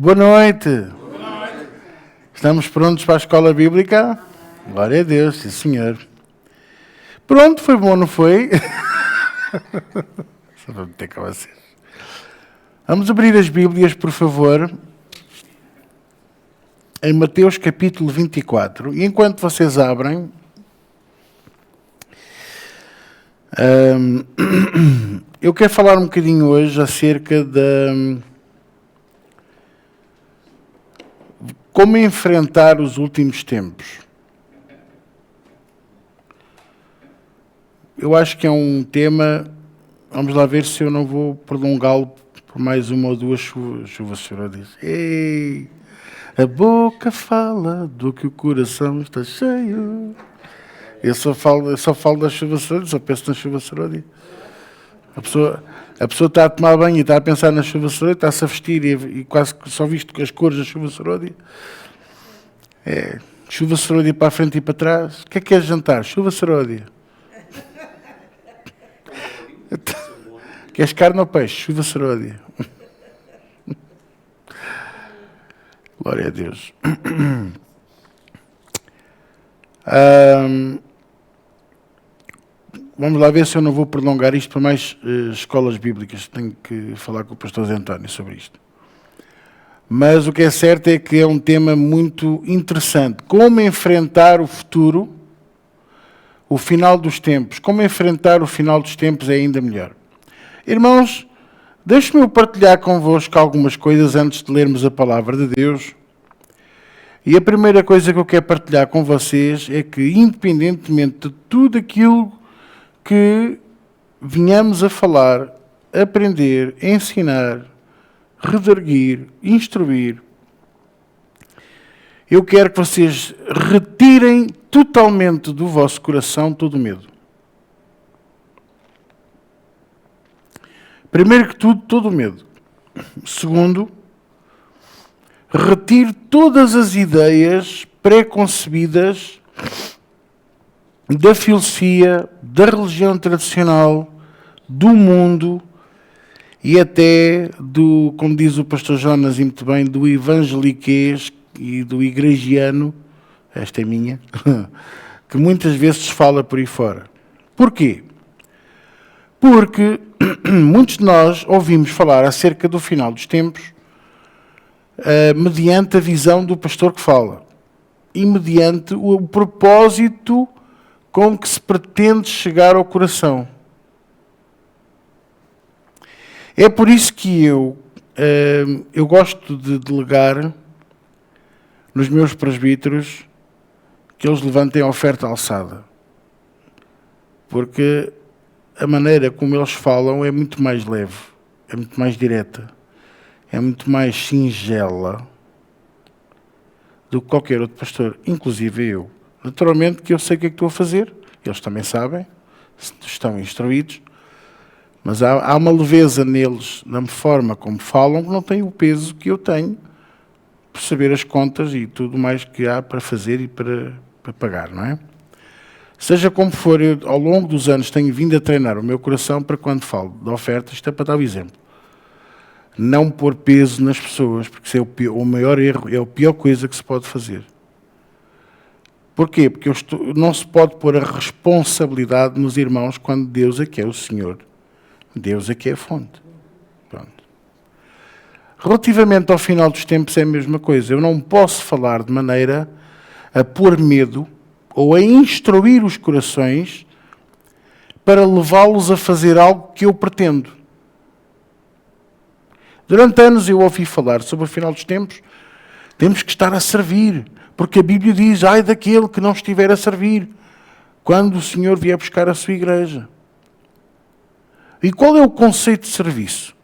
Boa noite. Estamos prontos para a escola bíblica? Glória a Deus, sim senhor. Pronto, foi bom, não foi? Só para meter com vocês. Vamos abrir as Bíblias, por favor, em Mateus capítulo 24. E enquanto vocês abrem, eu quero falar um bocadinho hoje acerca de como enfrentar os últimos tempos. Eu acho que é um tema, vamos lá ver se eu não vou prolongá-lo por mais uma ou duas chuvas, Senhor diz. Ei, a boca fala do que o coração está cheio. Eu só falo da chuva Senhor, só penso na chuva Senhor. A pessoa está a tomar banho e está a pensar na chuva Senhor, está-se a vestir e quase que só visto as cores da chuva Senhor. É, chuva Senhor para a frente e para trás. O que é jantar? Chuva Senhor. Queres carne ou peixe? Chuva Senhor. Glória a Deus. Vamos lá ver se eu não vou prolongar isto para mais escolas bíblicas. Tenho que falar com o pastor Zé António sobre isto. Mas o que é certo é que é um tema muito interessante. Como enfrentar o futuro, o final dos tempos. Como enfrentar o final dos tempos é ainda melhor. Irmãos, deixe-me eu partilhar convosco algumas coisas antes de lermos a palavra de Deus. E a primeira coisa que eu quero partilhar com vocês é que, independentemente de tudo aquilo que vinhamos a falar, aprender, ensinar, redarguir, instruir, eu quero que vocês retirem totalmente do vosso coração todo o medo. Primeiro que tudo, todo o medo. Segundo, retire todas as ideias pré-concebidas da filosofia, da religião tradicional, do mundo e até do, como diz o pastor Jonas e muito bem, do evangeliquez e do igrejiano, esta é minha, que muitas vezes se fala por aí fora. Porquê? Porque muitos de nós ouvimos falar acerca do final dos tempos mediante a visão do pastor que fala e mediante o propósito com que se pretende chegar ao coração. É por isso que eu gosto de delegar nos meus presbíteros que eles levantem a oferta alçada. Porque a maneira como eles falam é muito mais leve, é muito mais direta, é muito mais singela do que qualquer outro pastor, inclusive eu. Naturalmente que eu sei o que é que estou a fazer, eles também sabem, estão instruídos, mas há uma leveza neles, na forma como falam, que não tem o peso que eu tenho por saber as contas e tudo mais que há para fazer e para pagar, não é? Seja como for, eu, ao longo dos anos tenho vindo a treinar o meu coração para quando falo de ofertas, isto é para dar o exemplo. Não pôr peso nas pessoas, porque isso é o maior erro, é a pior coisa que se pode fazer. Porquê? Porque não se pode pôr a responsabilidade nos irmãos quando Deus é que é o Senhor. Deus é que é a fonte. Pronto. Relativamente ao final dos tempos é a mesma coisa. Eu não posso falar de maneira a pôr medo ou a instruir os corações para levá-los a fazer algo que eu pretendo. Durante anos eu ouvi falar sobre o final dos tempos. Temos que estar a servir, porque a Bíblia diz, ai daquele que não estiver a servir, quando o Senhor vier buscar a sua igreja. E qual é o conceito de serviço?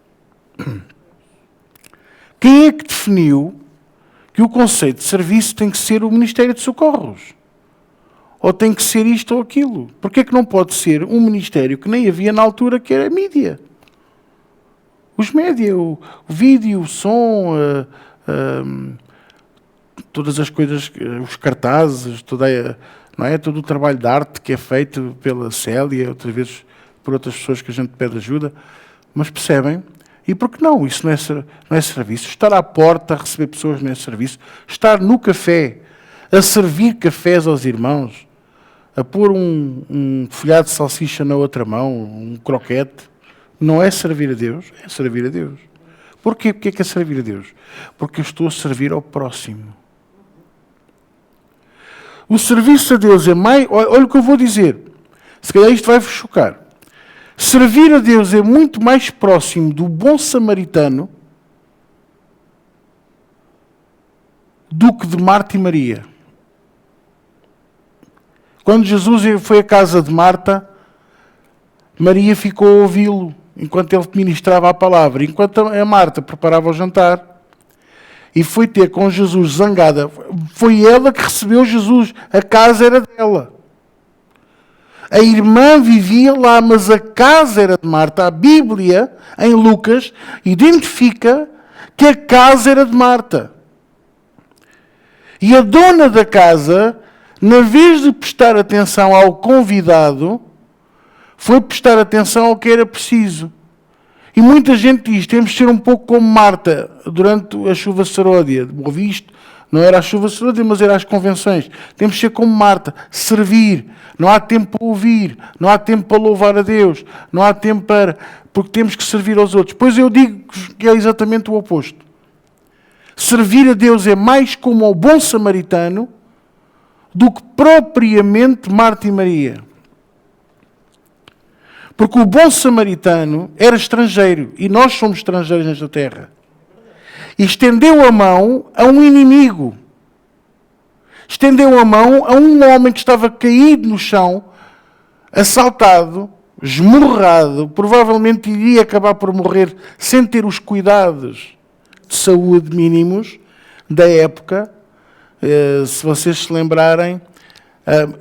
Quem é que definiu que o conceito de serviço tem que ser o Ministério de Socorros? Ou tem que ser isto ou aquilo? Porque é que não pode ser um ministério que nem havia na altura, que era a mídia? Os média, o vídeo, o som, todas as coisas, os cartazes, não é? Todo o trabalho de arte que é feito pela Célia, outras vezes por outras pessoas que a gente pede ajuda. Mas percebem? E por que não? Isso não é serviço. Estar à porta a receber pessoas não é serviço. Estar no café, a servir cafés aos irmãos, a pôr um folhado de salsicha na outra mão, um croquete, não é servir a Deus, é servir a Deus. Porquê? Porque é que é servir a Deus? Porque eu estou a servir ao próximo. O serviço a Deus é mais... Olha o que eu vou dizer. Se calhar isto vai-vos chocar. Servir a Deus é muito mais próximo do bom samaritano do que de Marta e Maria. Quando Jesus foi à casa de Marta, Maria ficou a ouvi-lo enquanto ele ministrava a palavra, enquanto a Marta preparava o jantar. E foi ter com Jesus zangada. Foi ela que recebeu Jesus. A casa era dela. A irmã vivia lá, mas a casa era de Marta. A Bíblia, em Lucas, identifica que a casa era de Marta. E a dona da casa, na vez de prestar atenção ao convidado, foi prestar atenção ao que era preciso. E muita gente diz, temos de ser um pouco como Marta, durante a chuva seródia. Ouvi isto, não era a chuva seródia, mas era as convenções. Temos de ser como Marta, servir. Não há tempo para ouvir, não há tempo para louvar a Deus, não há tempo para... Porque temos que servir aos outros. Pois eu digo que é exatamente o oposto. Servir a Deus é mais como ao bom samaritano do que propriamente Marta e Maria. Porque o bom samaritano era estrangeiro, e nós somos estrangeiros nesta terra. E estendeu a mão a um inimigo. Estendeu a mão a um homem que estava caído no chão, assaltado, esmurrado, provavelmente iria acabar por morrer sem ter os cuidados de saúde mínimos da época. Se vocês se lembrarem,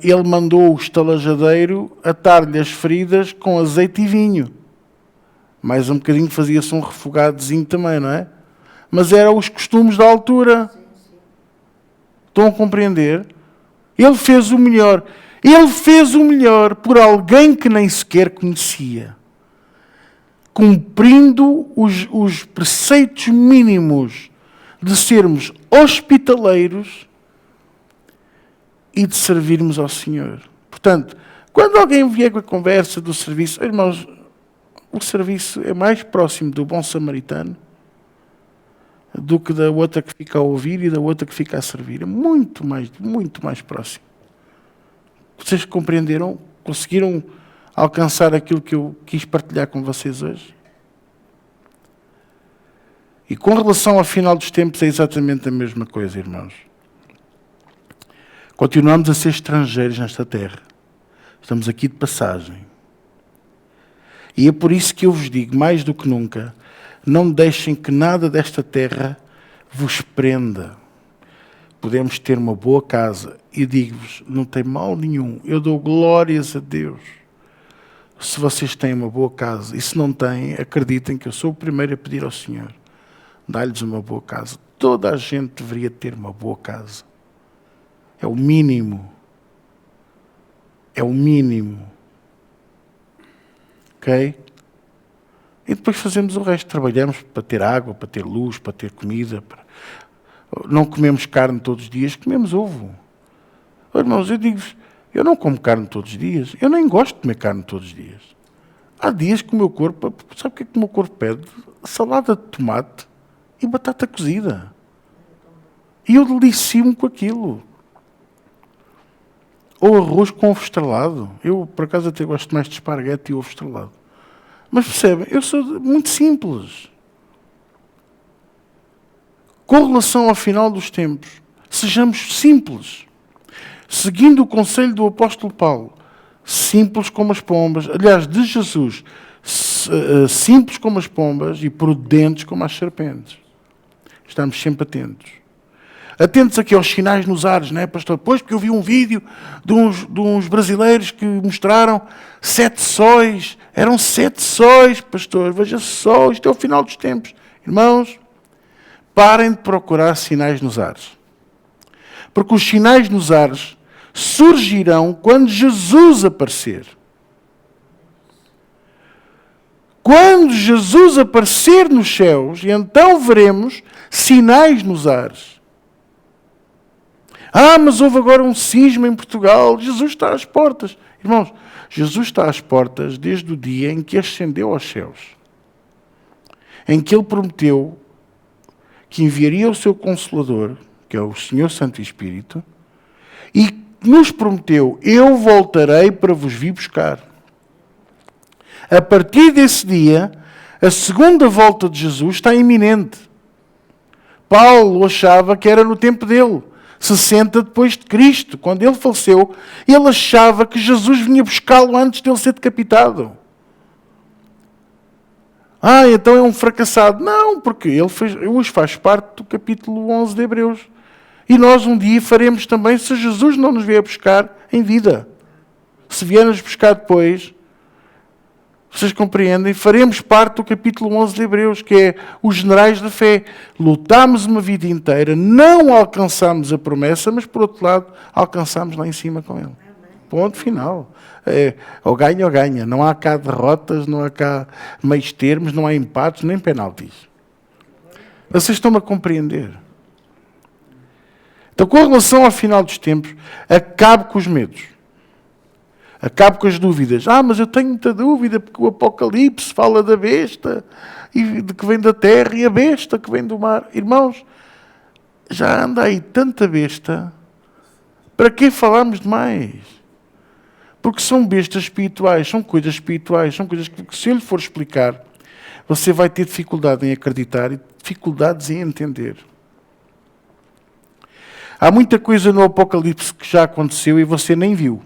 ele mandou o estalajadeiro atar-lhe as feridas com azeite e vinho. Mais um bocadinho fazia-se um refogadozinho também, não é? Mas eram os costumes da altura. Estão a compreender? Ele fez o melhor. Ele fez o melhor por alguém que nem sequer conhecia. Cumprindo os preceitos mínimos de sermos hospitaleiros e de servirmos ao Senhor. Portanto, quando alguém vier com a conversa do serviço, irmãos, o serviço é mais próximo do bom samaritano do que da outra que fica a ouvir e da outra que fica a servir. É muito mais próximo. Vocês compreenderam? Conseguiram alcançar aquilo que eu quis partilhar com vocês hoje? E com relação ao final dos tempos é exatamente a mesma coisa, irmãos. Continuamos a ser estrangeiros nesta terra. Estamos aqui de passagem. E é por isso que eu vos digo, mais do que nunca, não deixem que nada desta terra vos prenda. Podemos ter uma boa casa. E digo-vos, não tem mal nenhum. Eu dou glórias a Deus. Se vocês têm uma boa casa. E se não têm, acreditem que eu sou o primeiro a pedir ao Senhor. Dá-lhes uma boa casa. Toda a gente deveria ter uma boa casa. É o mínimo. É o mínimo. Ok? E depois fazemos o resto. Trabalhamos para ter água, para ter luz, para ter comida. Não comemos carne todos os dias, comemos ovo. Irmãos, eu digo-vos, eu não como carne todos os dias. Eu nem gosto de comer carne todos os dias. Há dias que o meu corpo... Sabe o que é que o meu corpo pede? Salada de tomate e batata cozida. E eu delicio-me com aquilo. Ou arroz com ovo estrelado. Eu, por acaso, até gosto mais de esparguete e ovo estrelado. Mas percebem, eu sou muito simples. Com relação ao final dos tempos, sejamos simples. Seguindo o conselho do apóstolo Paulo, simples como as pombas, aliás, de Jesus, simples como as pombas e prudentes como as serpentes. Estamos sempre atentos. Atentos aqui aos sinais nos ares, não é, pastor? Pois, porque eu vi um vídeo de uns brasileiros que mostraram 7 sóis. Eram 7 sóis, pastor. Veja só, isto é o final dos tempos. Irmãos, parem de procurar sinais nos ares. Porque os sinais nos ares surgirão quando Jesus aparecer. quando Jesus aparecer nos céus, e então veremos sinais nos ares. Mas houve agora um cisma em Portugal. Jesus está às portas. Irmãos, Jesus está às portas desde o dia em que ascendeu aos céus. Em que Ele prometeu que enviaria o seu Consolador, que é o Senhor Santo Espírito, e nos prometeu: eu voltarei para vos vir buscar. A partir desse dia, a segunda volta de Jesus está iminente. Paulo achava que era no tempo dele, 60 depois de Cristo. Quando ele faleceu, ele achava que Jesus vinha buscá-lo antes de ele ser decapitado. Então é um fracassado. Não, porque ele hoje faz parte do capítulo 11 de Hebreus. E nós um dia faremos também, se Jesus não nos vier buscar em vida. Se vier nos buscar depois, vocês compreendem? Faremos parte do capítulo 11 de Hebreus, que é os generais da fé. Lutámos uma vida inteira, não alcançámos a promessa, mas por outro lado, alcançámos lá em cima com ele. Ponto final. Ou ganha ou ganha. Não há cá derrotas, não há cá meios termos, não há empates, nem penaltis. Vocês estão-me a compreender? Então, com relação ao final dos tempos, acabe com os medos. Acabe com as dúvidas. Mas eu tenho muita dúvida, porque o Apocalipse fala da besta, e de que vem da terra, e a besta que vem do mar. Irmãos, já anda aí tanta besta, para que falarmos de mais? Porque são bestas espirituais, são coisas espirituais, são coisas que, se eu lhe for explicar, você vai ter dificuldade em acreditar e dificuldades em entender. Há muita coisa no Apocalipse que já aconteceu e você nem viu.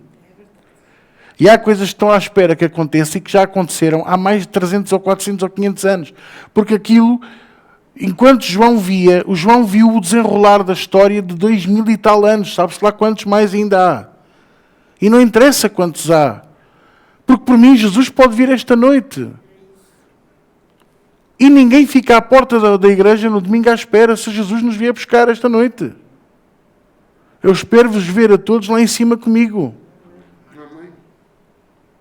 E há coisas que estão à espera que aconteçam e que já aconteceram há mais de 300 ou 400 ou 500 anos. Porque aquilo, enquanto João via, o João viu o desenrolar da história de 2000 e tal anos. Sabe-se lá quantos mais ainda há. E não interessa quantos há. Porque por mim Jesus pode vir esta noite. E ninguém fica à porta da igreja no domingo à espera se Jesus nos vier buscar esta noite. Eu espero vos ver a todos lá em cima comigo.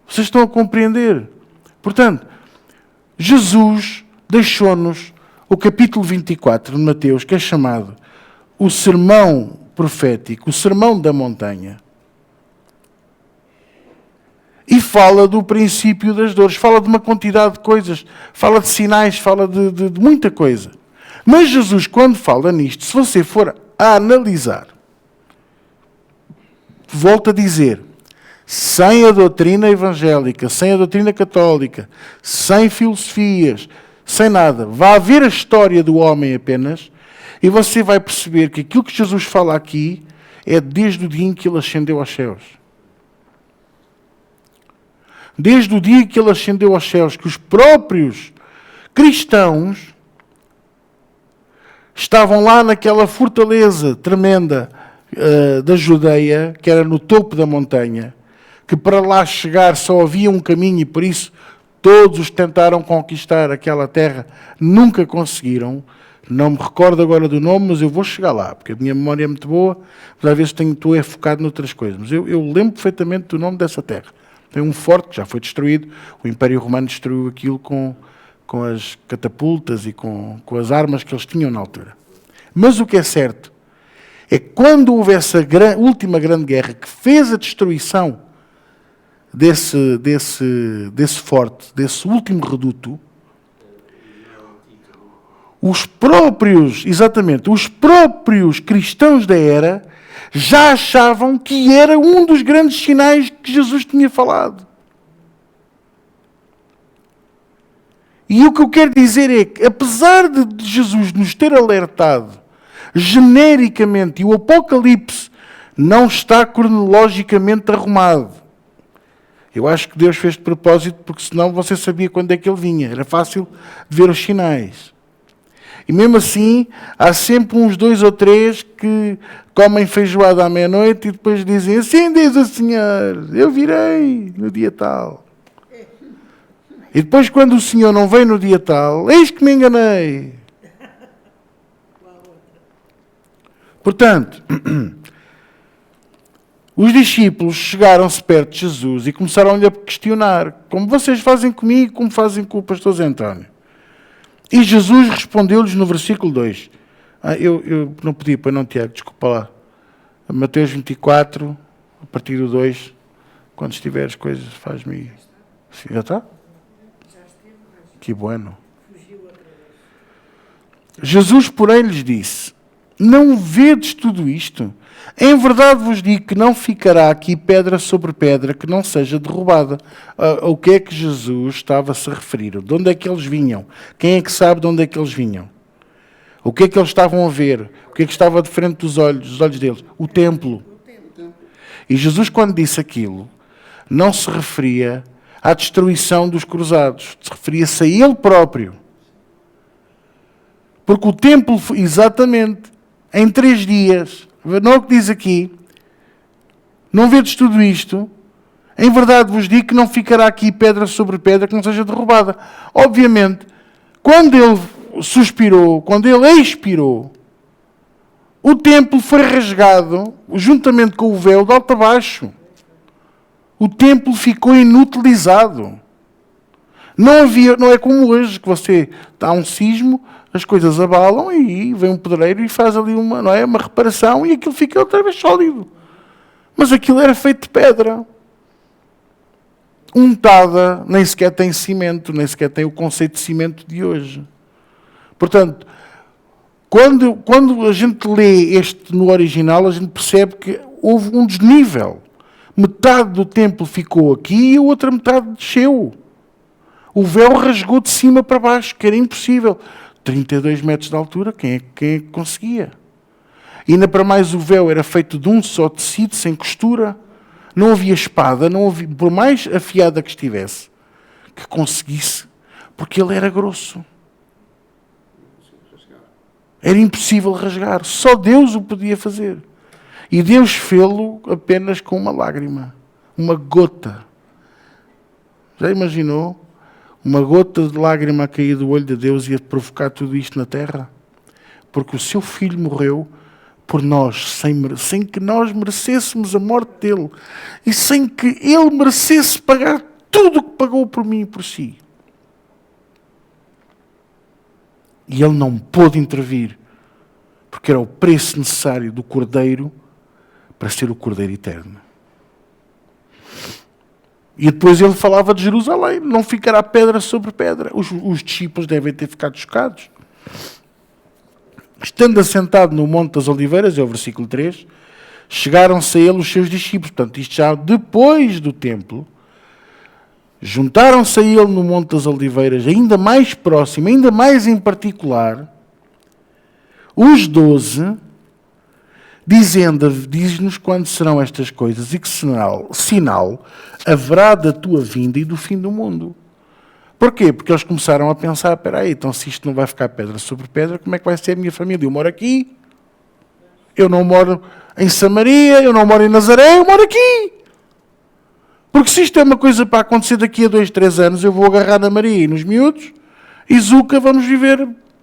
Vocês estão a compreender? Portanto, Jesus deixou-nos o capítulo 24 de Mateus, que é chamado o sermão profético, o sermão da montanha. E fala do princípio das dores, fala de uma quantidade de coisas, fala de sinais, fala de muita coisa. Mas Jesus, quando fala nisto, se você for a analisar, volta a dizer, sem a doutrina evangélica, sem a doutrina católica, sem filosofias, sem nada, vai haver a história do homem apenas, e você vai perceber que aquilo que Jesus fala aqui é desde o dia em que ele ascendeu aos céus. Desde o dia que ele ascendeu aos céus, que os próprios cristãos estavam lá naquela fortaleza tremenda da Judeia, que era no topo da montanha, que para lá chegar só havia um caminho e por isso todos os tentaram conquistar aquela terra, nunca conseguiram. Não me recordo agora do nome, mas eu vou chegar lá, porque a minha memória é muito boa, mas às vezes estou focado noutras coisas. Mas eu lembro perfeitamente do nome dessa terra. Tem um forte que já foi destruído, o Império Romano destruiu aquilo com as catapultas e com as armas que eles tinham na altura. Mas o que é certo é que quando houve essa última grande guerra que fez a destruição desse forte, desse último reduto, os próprios cristãos da era já achavam que era um dos grandes sinais que Jesus tinha falado. E o que eu quero dizer é que, apesar de Jesus nos ter alertado genericamente, e o Apocalipse não está cronologicamente arrumado. Eu acho que Deus fez de propósito, porque senão você sabia quando é que ele vinha. Era fácil de ver os sinais. E mesmo assim, há sempre uns 2 ou 3 que comem feijoada à meia-noite e depois dizem, assim diz o Senhor, eu virei no dia tal. E depois, quando o Senhor não vem no dia tal, eis que me enganei. Portanto, Os discípulos chegaram-se perto de Jesus e começaram-lhe a questionar, como vocês fazem comigo, como fazem com o pastor Zé António. E Jesus respondeu-lhes no versículo 2. Eu não podia, pois não, Tiago, desculpa lá. Mateus 24, a partir do 2, quando estiveres coisas, faz-me... Já está? Que bueno. Jesus, porém, lhes disse, não vedes tudo isto? Em verdade vos digo que não ficará aqui pedra sobre pedra que não seja derrubada. O que é que Jesus estava a se referir? De onde é que eles vinham? Quem é que sabe de onde é que eles vinham? O que é que eles estavam a ver? O que é que estava de frente dos olhos deles? O templo. E Jesus, quando disse aquilo, não se referia à destruição dos cruzados. Referia-se a Ele próprio. Porque o templo, exatamente, em 3 dias, não é o que diz aqui, não vedes tudo isto? Em verdade vos digo que não ficará aqui pedra sobre pedra que não seja derrubada. Obviamente, quando ele suspirou, quando ele expirou, o templo foi rasgado, juntamente com o véu, de alto a baixo. O templo ficou inutilizado. Não é como hoje, que você dá um sismo, as coisas abalam e vem um pedreiro e faz ali uma reparação e aquilo fica outra vez sólido. Mas aquilo era feito de pedra. Untada, nem sequer tem cimento, nem sequer tem o conceito de cimento de hoje. Portanto, quando a gente lê este no original, a gente percebe que houve um desnível. Metade do templo ficou aqui e a outra metade desceu. O véu rasgou de cima para baixo, que era impossível. 32 metros de altura, quem é que conseguia? E ainda para mais o véu era feito de um só tecido, sem costura. Não havia espada, não havia, por mais afiada que estivesse, que conseguisse, porque ele era grosso. Era impossível rasgar. Só Deus o podia fazer. E Deus fê-lo apenas com uma lágrima. Uma gota. Já imaginou? Uma gota de lágrima a cair do olho de Deus ia provocar tudo isto na terra? Porque o seu filho morreu por nós, sem que nós merecêssemos a morte dele. E sem que ele merecesse pagar tudo o que pagou por mim e por si. E ele não pôde intervir, porque era o preço necessário do Cordeiro para ser o Cordeiro eterno. E depois ele falava de Jerusalém, não ficará pedra sobre pedra. Os discípulos devem ter ficado chocados. Estando assentado no Monte das Oliveiras, é o versículo 3, chegaram-se a ele os seus discípulos. Portanto, isto já depois do templo, juntaram-se a ele no Monte das Oliveiras, ainda mais próximo, ainda mais em particular, os 12, dizendo, diz-nos quando serão estas coisas e que sinal haverá da tua vinda e do fim do mundo. Porquê? Porque eles começaram a pensar, espera aí, então se isto não vai ficar pedra sobre pedra, como é que vai ser a minha família? Eu moro aqui, eu não moro em Samaria, eu não moro em Nazaré, eu moro aqui. Porque se isto é uma coisa para acontecer daqui a 2, 3 anos, eu vou agarrar na Maria e nos miúdos, e Zuca, vamos viver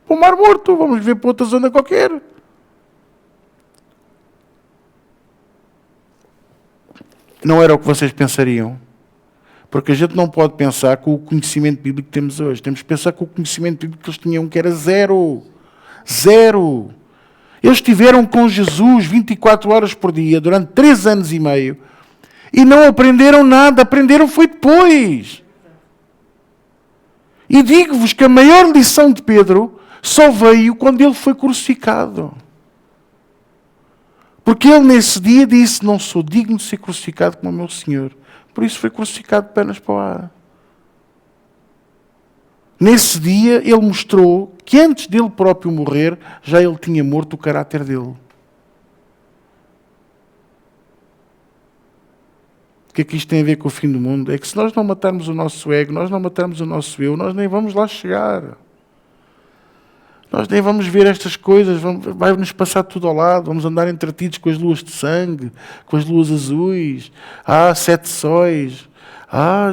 para o Mar Morto, vamos viver para outra zona qualquer. Não era o que vocês pensariam. Porque a gente não pode pensar com o conhecimento bíblico que temos hoje. Temos que pensar com o conhecimento bíblico que eles tinham, que era zero. Zero. Eles estiveram com Jesus 24 horas por dia, durante 3 anos e meio, e não aprenderam nada. Aprenderam foi depois. E digo-vos que a maior lição de Pedro só veio quando ele foi crucificado. Porque ele nesse dia disse, não sou digno de ser crucificado como o meu Senhor. Por isso foi crucificado de pernas para o ar. Nesse dia ele mostrou que antes dele próprio morrer, já ele tinha morto o caráter dele. O que é que isto tem a ver com o fim do mundo? É que se nós não matarmos o nosso ego, nós não matarmos o nosso eu, nós nem vamos lá chegar. Nós nem vamos ver estas coisas, vai-nos passar tudo ao lado, vamos andar entretidos com as luas de sangue, com as luas azuis, 7 sóis.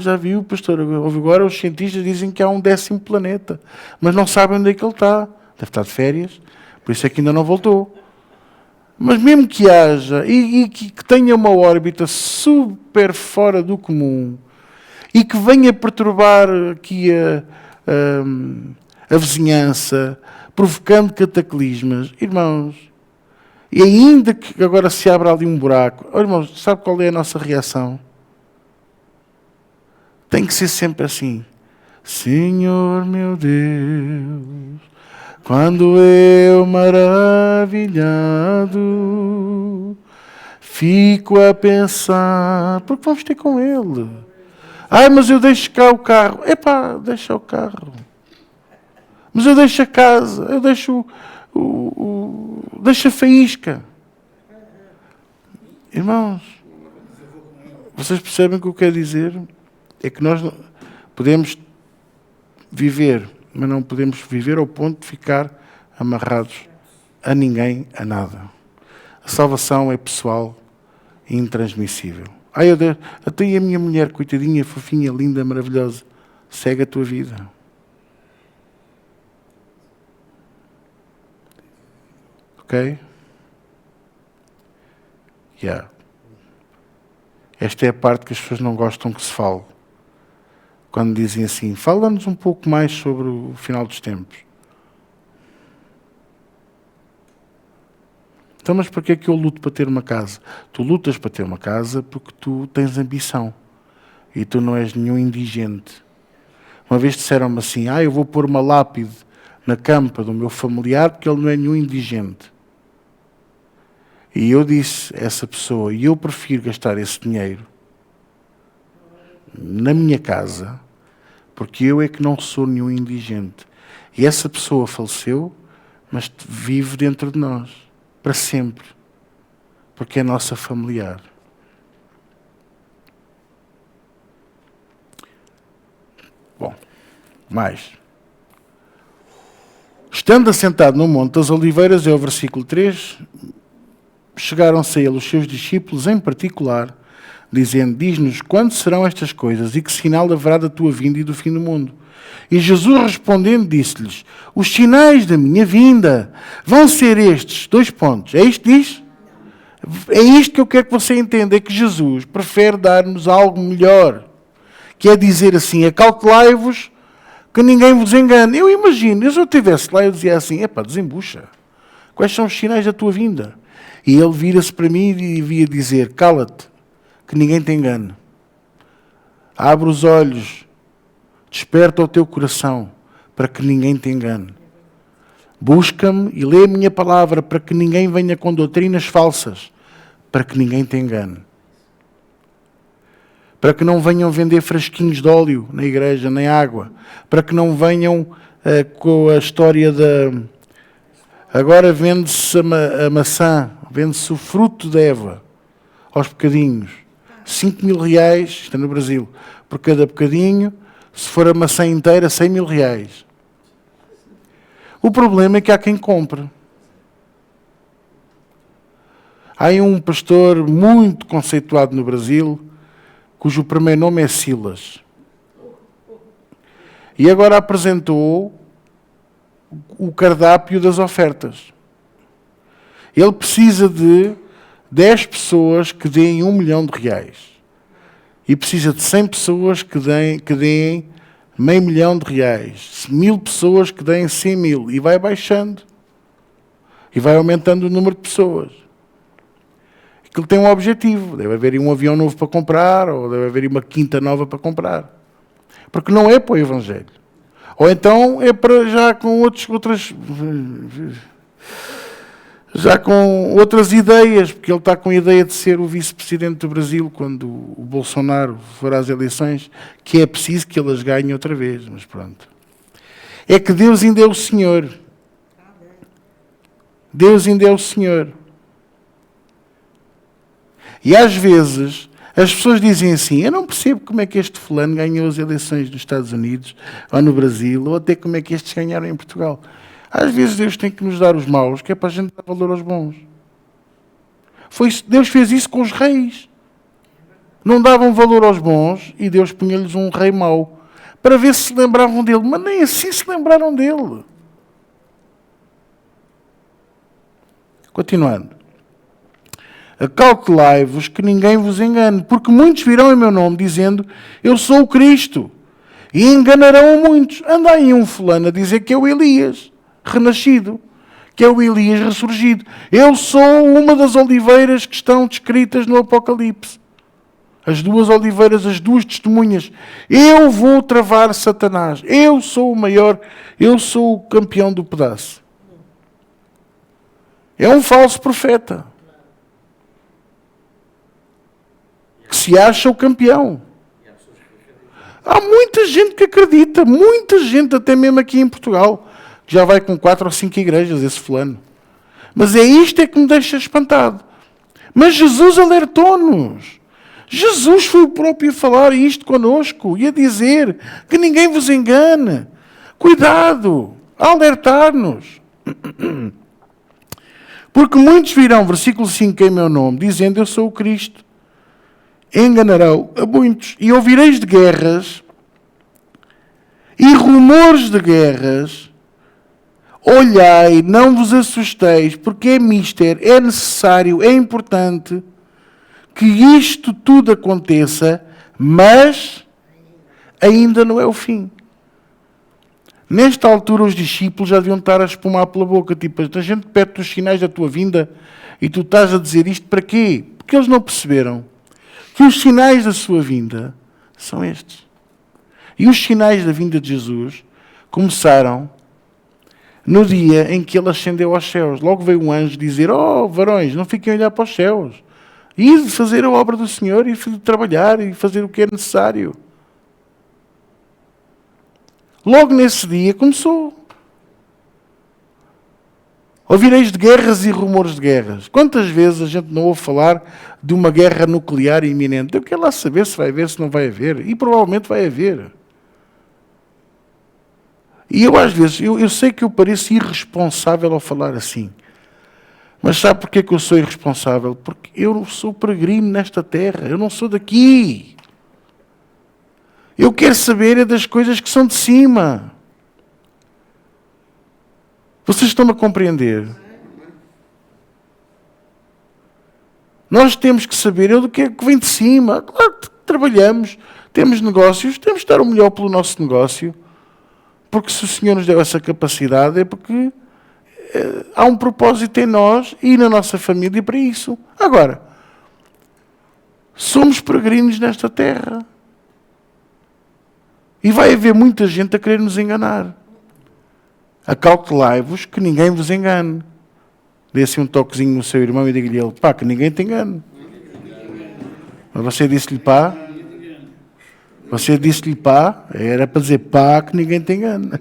Já viu, pastor, agora os cientistas dizem que há um 10º planeta, mas não sabem onde é que ele está. Deve estar de férias, por isso é que ainda não voltou. Mas mesmo que haja, e que tenha uma órbita super fora do comum, e que venha perturbar aqui a vizinhança, provocando cataclismas, irmãos, e ainda que agora se abra ali um buraco, irmãos, sabe qual é a nossa reação? Tem que ser sempre assim. Senhor meu Deus, quando eu maravilhado fico a pensar, porque vamos ter com Ele. Ai, mas eu deixo cá o carro. Epá, deixa o carro. Mas eu deixo a casa, eu deixo deixo a faísca. Irmãos, vocês percebem o que eu quero dizer? É que nós podemos viver, mas não podemos viver ao ponto de ficar amarrados a ninguém, a nada. A salvação é pessoal e intransmissível. Ai, até a minha mulher, coitadinha, fofinha, linda, maravilhosa, segue a tua vida. Ok? Yeah. Esta é a parte que as pessoas não gostam que se fale. Quando dizem assim, fala-nos um pouco mais sobre o final dos tempos. Então, mas para que é que eu luto para ter uma casa? Tu lutas para ter uma casa porque tu tens ambição. E tu não és nenhum indigente. Uma vez disseram-me assim, eu vou pôr uma lápide na campa do meu familiar porque ele não é nenhum indigente. E eu disse a essa pessoa, e eu prefiro gastar esse dinheiro na minha casa, porque eu é que não sou nenhum indigente. E essa pessoa faleceu, mas vive dentro de nós, para sempre, porque é nossa familiar. Bom, mais. Estando assentado no Monte das Oliveiras, é o versículo 3, chegaram-se a ele os seus discípulos em particular, dizendo, diz-nos quando serão estas coisas e que sinal haverá da tua vinda e do fim do mundo. E Jesus respondendo disse-lhes, os sinais da minha vinda vão ser estes, 2 pontos. É isto que diz? É isto que eu quero que você entenda, é que Jesus prefere dar-nos algo melhor, que é dizer assim, acautelai-vos que ninguém vos engane. Eu imagino, se eu estivesse lá, eu dizia assim, desembucha, quais são os sinais da tua vinda? E ele vira-se para mim e devia dizer, cala-te, que ninguém te engane. Abre os olhos, desperta o teu coração, para que ninguém te engane. Busca-me e lê a minha palavra, para que ninguém venha com doutrinas falsas, para que ninguém te engane. Para que não venham vender frasquinhos de óleo na igreja, nem água. Para que não venham com a história da... Agora vende-se a maçã, vende-se o fruto de Eva, aos bocadinhos. 5.000 reais, isto é no Brasil, por cada bocadinho, se for a maçã inteira, 100.000 reais. O problema é que há quem compre. Há um pastor muito conceituado no Brasil, cujo primeiro nome é Silas. E agora apresentou o cardápio das ofertas. Ele precisa de 10 pessoas que deem 1 milhão de reais. E precisa de 100 pessoas que deem meio milhão de reais. 1.000 pessoas que deem 100.000. E vai baixando. E vai aumentando o número de pessoas. Aquilo tem um objetivo. Deve haver um avião novo para comprar, ou deve haver uma quinta nova para comprar. Porque não é para o Evangelho. Ou então é para já com outras ideias, porque ele está com a ideia de ser o vice-presidente do Brasil quando o Bolsonaro for às eleições, que é preciso que elas ganhem outra vez, mas pronto. É que Deus ainda é o Senhor. Deus ainda é o Senhor. E às vezes as pessoas dizem assim, eu não percebo como é que este fulano ganhou as eleições nos Estados Unidos, ou no Brasil, ou até como é que estes ganharam em Portugal. Às vezes Deus tem que nos dar os maus, que é para a gente dar valor aos bons. Deus fez isso com os reis. Não davam valor aos bons e Deus punha-lhes um rei mau, para ver se se lembravam dele. Mas nem assim se lembraram dele. Continuando. Acautelai-vos que ninguém vos engane, porque muitos virão em meu nome dizendo, eu sou o Cristo, e enganarão a muitos. Anda aí um fulano a dizer que é o Elias, renascido, que é o Elias ressurgido. Eu sou uma das oliveiras que estão descritas no Apocalipse. As duas oliveiras, as duas testemunhas. Eu vou travar Satanás. Eu sou o maior, eu sou o campeão do pedaço. É um falso profeta. Que se acha o campeão. Há muita gente que acredita, muita gente, até mesmo aqui em Portugal, que já vai com 4 ou 5 igrejas, esse fulano. Mas é isto que me deixa espantado. Mas Jesus alertou-nos. Jesus foi o próprio a falar isto connosco e a dizer que ninguém vos engane. Cuidado, a alertar-nos. Porque muitos virão, versículo 5, em meu nome, dizendo eu sou o Cristo. Enganarão a muitos. E ouvireis de guerras e rumores de guerras. Olhai, não vos assusteis, porque é mister, é necessário, é importante que isto tudo aconteça, mas ainda não é o fim. Nesta altura os discípulos já deviam estar a espumar pela boca, tipo, a gente pede os sinais da tua vinda e tu estás a dizer isto para quê? Porque eles não perceberam que os sinais da sua vinda são estes. E os sinais da vinda de Jesus começaram no dia em que ele ascendeu aos céus. Logo veio um anjo dizer, varões, não fiquem a olhar para os céus. E fazer a obra do Senhor, e trabalhar, e fazer o que é necessário. Logo nesse dia começou. Ouvireis de guerras e rumores de guerras. Quantas vezes a gente não ouve falar de uma guerra nuclear iminente? Eu quero lá saber se vai haver, se não vai haver. E provavelmente vai haver. E eu às vezes, eu sei que eu pareço irresponsável ao falar assim. Mas sabe porquê que eu sou irresponsável? Porque eu sou peregrino nesta terra. Eu não sou daqui. Eu quero saber das coisas que são de cima. Vocês estão-me a compreender? Nós temos que saber do que é que vem de cima. Claro que trabalhamos, temos negócios, temos de dar o melhor pelo nosso negócio. Porque se o Senhor nos deu essa capacidade é porque há um propósito em nós e na nossa família para isso. Agora, somos peregrinos nesta terra. E vai haver muita gente a querer nos enganar. Acautelai-vos que ninguém vos engane. Dê assim um toquezinho no seu irmão e diga-lhe ele, pá, que ninguém te engane. Mas você disse-lhe pá? Você disse-lhe pá? Era para dizer pá, que ninguém te engane.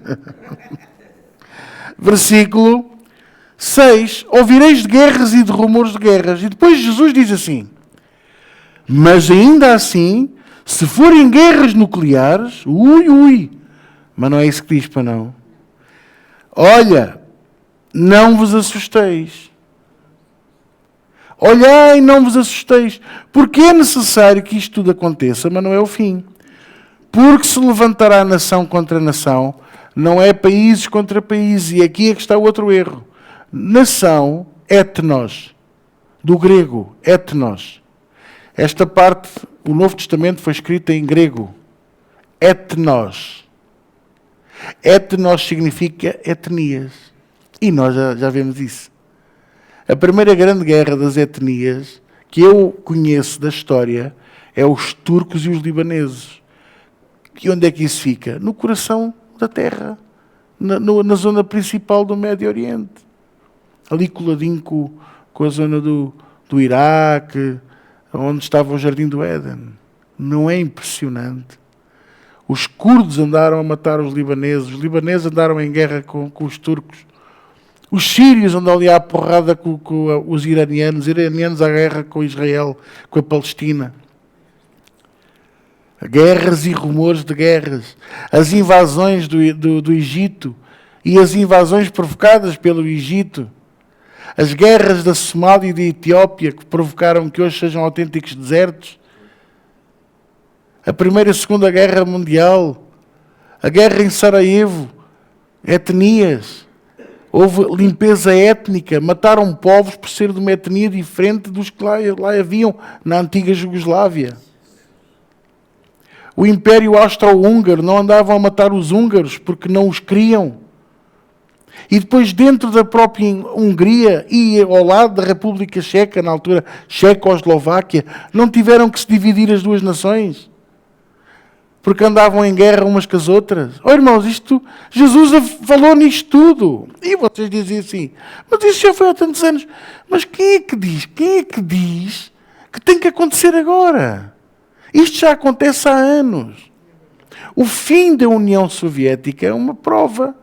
Versículo 6. Ouvireis de guerras e de rumores de guerras. E depois Jesus diz assim, mas ainda assim, se forem guerras nucleares, mas não é isso que diz, para não. Olha, não vos assusteis. Olhai, não vos assusteis. Porque é necessário que isto tudo aconteça, mas não é o fim. Porque se levantará nação contra nação, não é países contra países. E aqui é que está o outro erro. Nação, etnos. Do grego, etnos. Esta parte, o Novo Testamento foi escrito em grego. Etnos. Etnos significa etnias. E nós já vemos isso. A primeira grande guerra das etnias que eu conheço da história é os turcos e os libaneses. E onde é que isso fica? No coração da terra. Na zona principal do Médio Oriente. Ali coladinho com a zona do Iraque, onde estava o Jardim do Éden. Não é impressionante? Os curdos andaram a matar os libaneses andaram em guerra com os turcos. Os sírios andam ali à porrada com os iranianos à guerra com Israel, com a Palestina. Guerras e rumores de guerras. As invasões do Egito e as invasões provocadas pelo Egito. As guerras da Somália e da Etiópia que provocaram que hoje sejam autênticos desertos. A Primeira e a Segunda Guerra Mundial. A guerra em Sarajevo. Etnias. Houve limpeza étnica, mataram povos por ser de uma etnia diferente dos que lá haviam na antiga Jugoslávia. O Império Austro-Húngaro não andavam a matar os húngaros porque não os queriam. E depois dentro da própria Hungria e ao lado da República Checa, na altura Checoslováquia, não tiveram que se dividir as duas nações. Porque andavam em guerra umas com as outras. Oh, irmãos, Jesus falou nisto tudo. E vocês dizem assim, mas isso já foi há tantos anos. Mas quem é que diz? Quem é que diz que tem que acontecer agora? Isto já acontece há anos. O fim da União Soviética é uma prova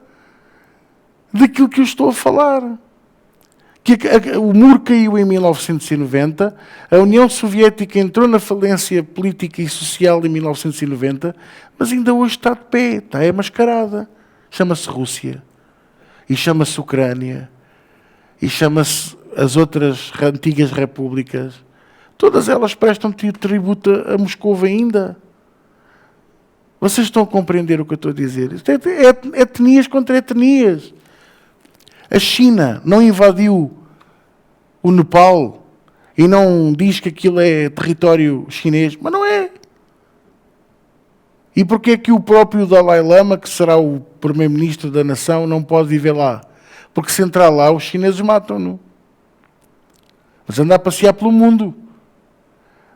daquilo que eu estou a falar. O muro caiu em 1990, a União Soviética entrou na falência política e social em 1990, mas ainda hoje está de pé, está mascarada. Chama-se Rússia, e chama-se Ucrânia, e chama-se as outras antigas repúblicas. Todas elas prestam tributo a Moscou ainda. Vocês estão a compreender o que eu estou a dizer? Isto é etnias contra etnias. A China não invadiu o Nepal e não diz que aquilo é território chinês, mas não é. E porquê é que o próprio Dalai Lama, que será o primeiro-ministro da nação, não pode viver lá? Porque se entrar lá, os chineses matam-no. Mas anda a passear pelo mundo.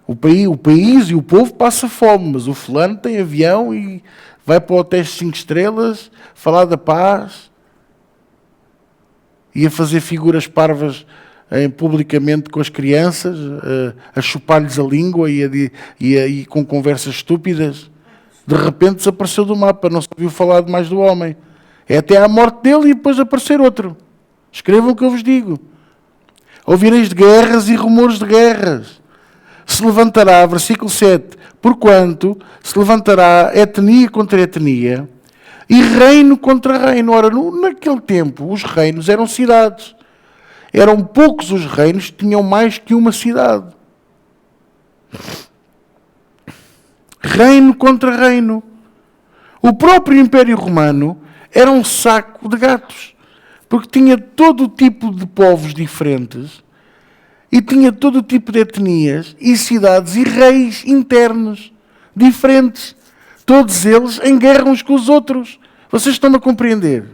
O país e o povo passa fome, mas o fulano tem avião e vai para hotéis 5 estrelas, falar da paz e a fazer figuras parvas publicamente com as crianças, a chupar-lhes a língua e com conversas estúpidas. De repente desapareceu do mapa, não se ouviu falar mais do homem. É até à morte dele e depois aparecer outro. Escrevam o que eu vos digo. Ouvireis de guerras e rumores de guerras. Se levantará, versículo 7, porquanto se levantará etnia contra etnia e reino contra reino. Ora, naquele tempo, os reinos eram cidades. Eram poucos os reinos que tinham mais que uma cidade. Reino contra reino. O próprio Império Romano era um saco de gatos, porque tinha todo o tipo de povos diferentes e tinha todo o tipo de etnias e cidades e reis internos diferentes. Todos eles em guerra uns com os outros. Vocês estão a compreender?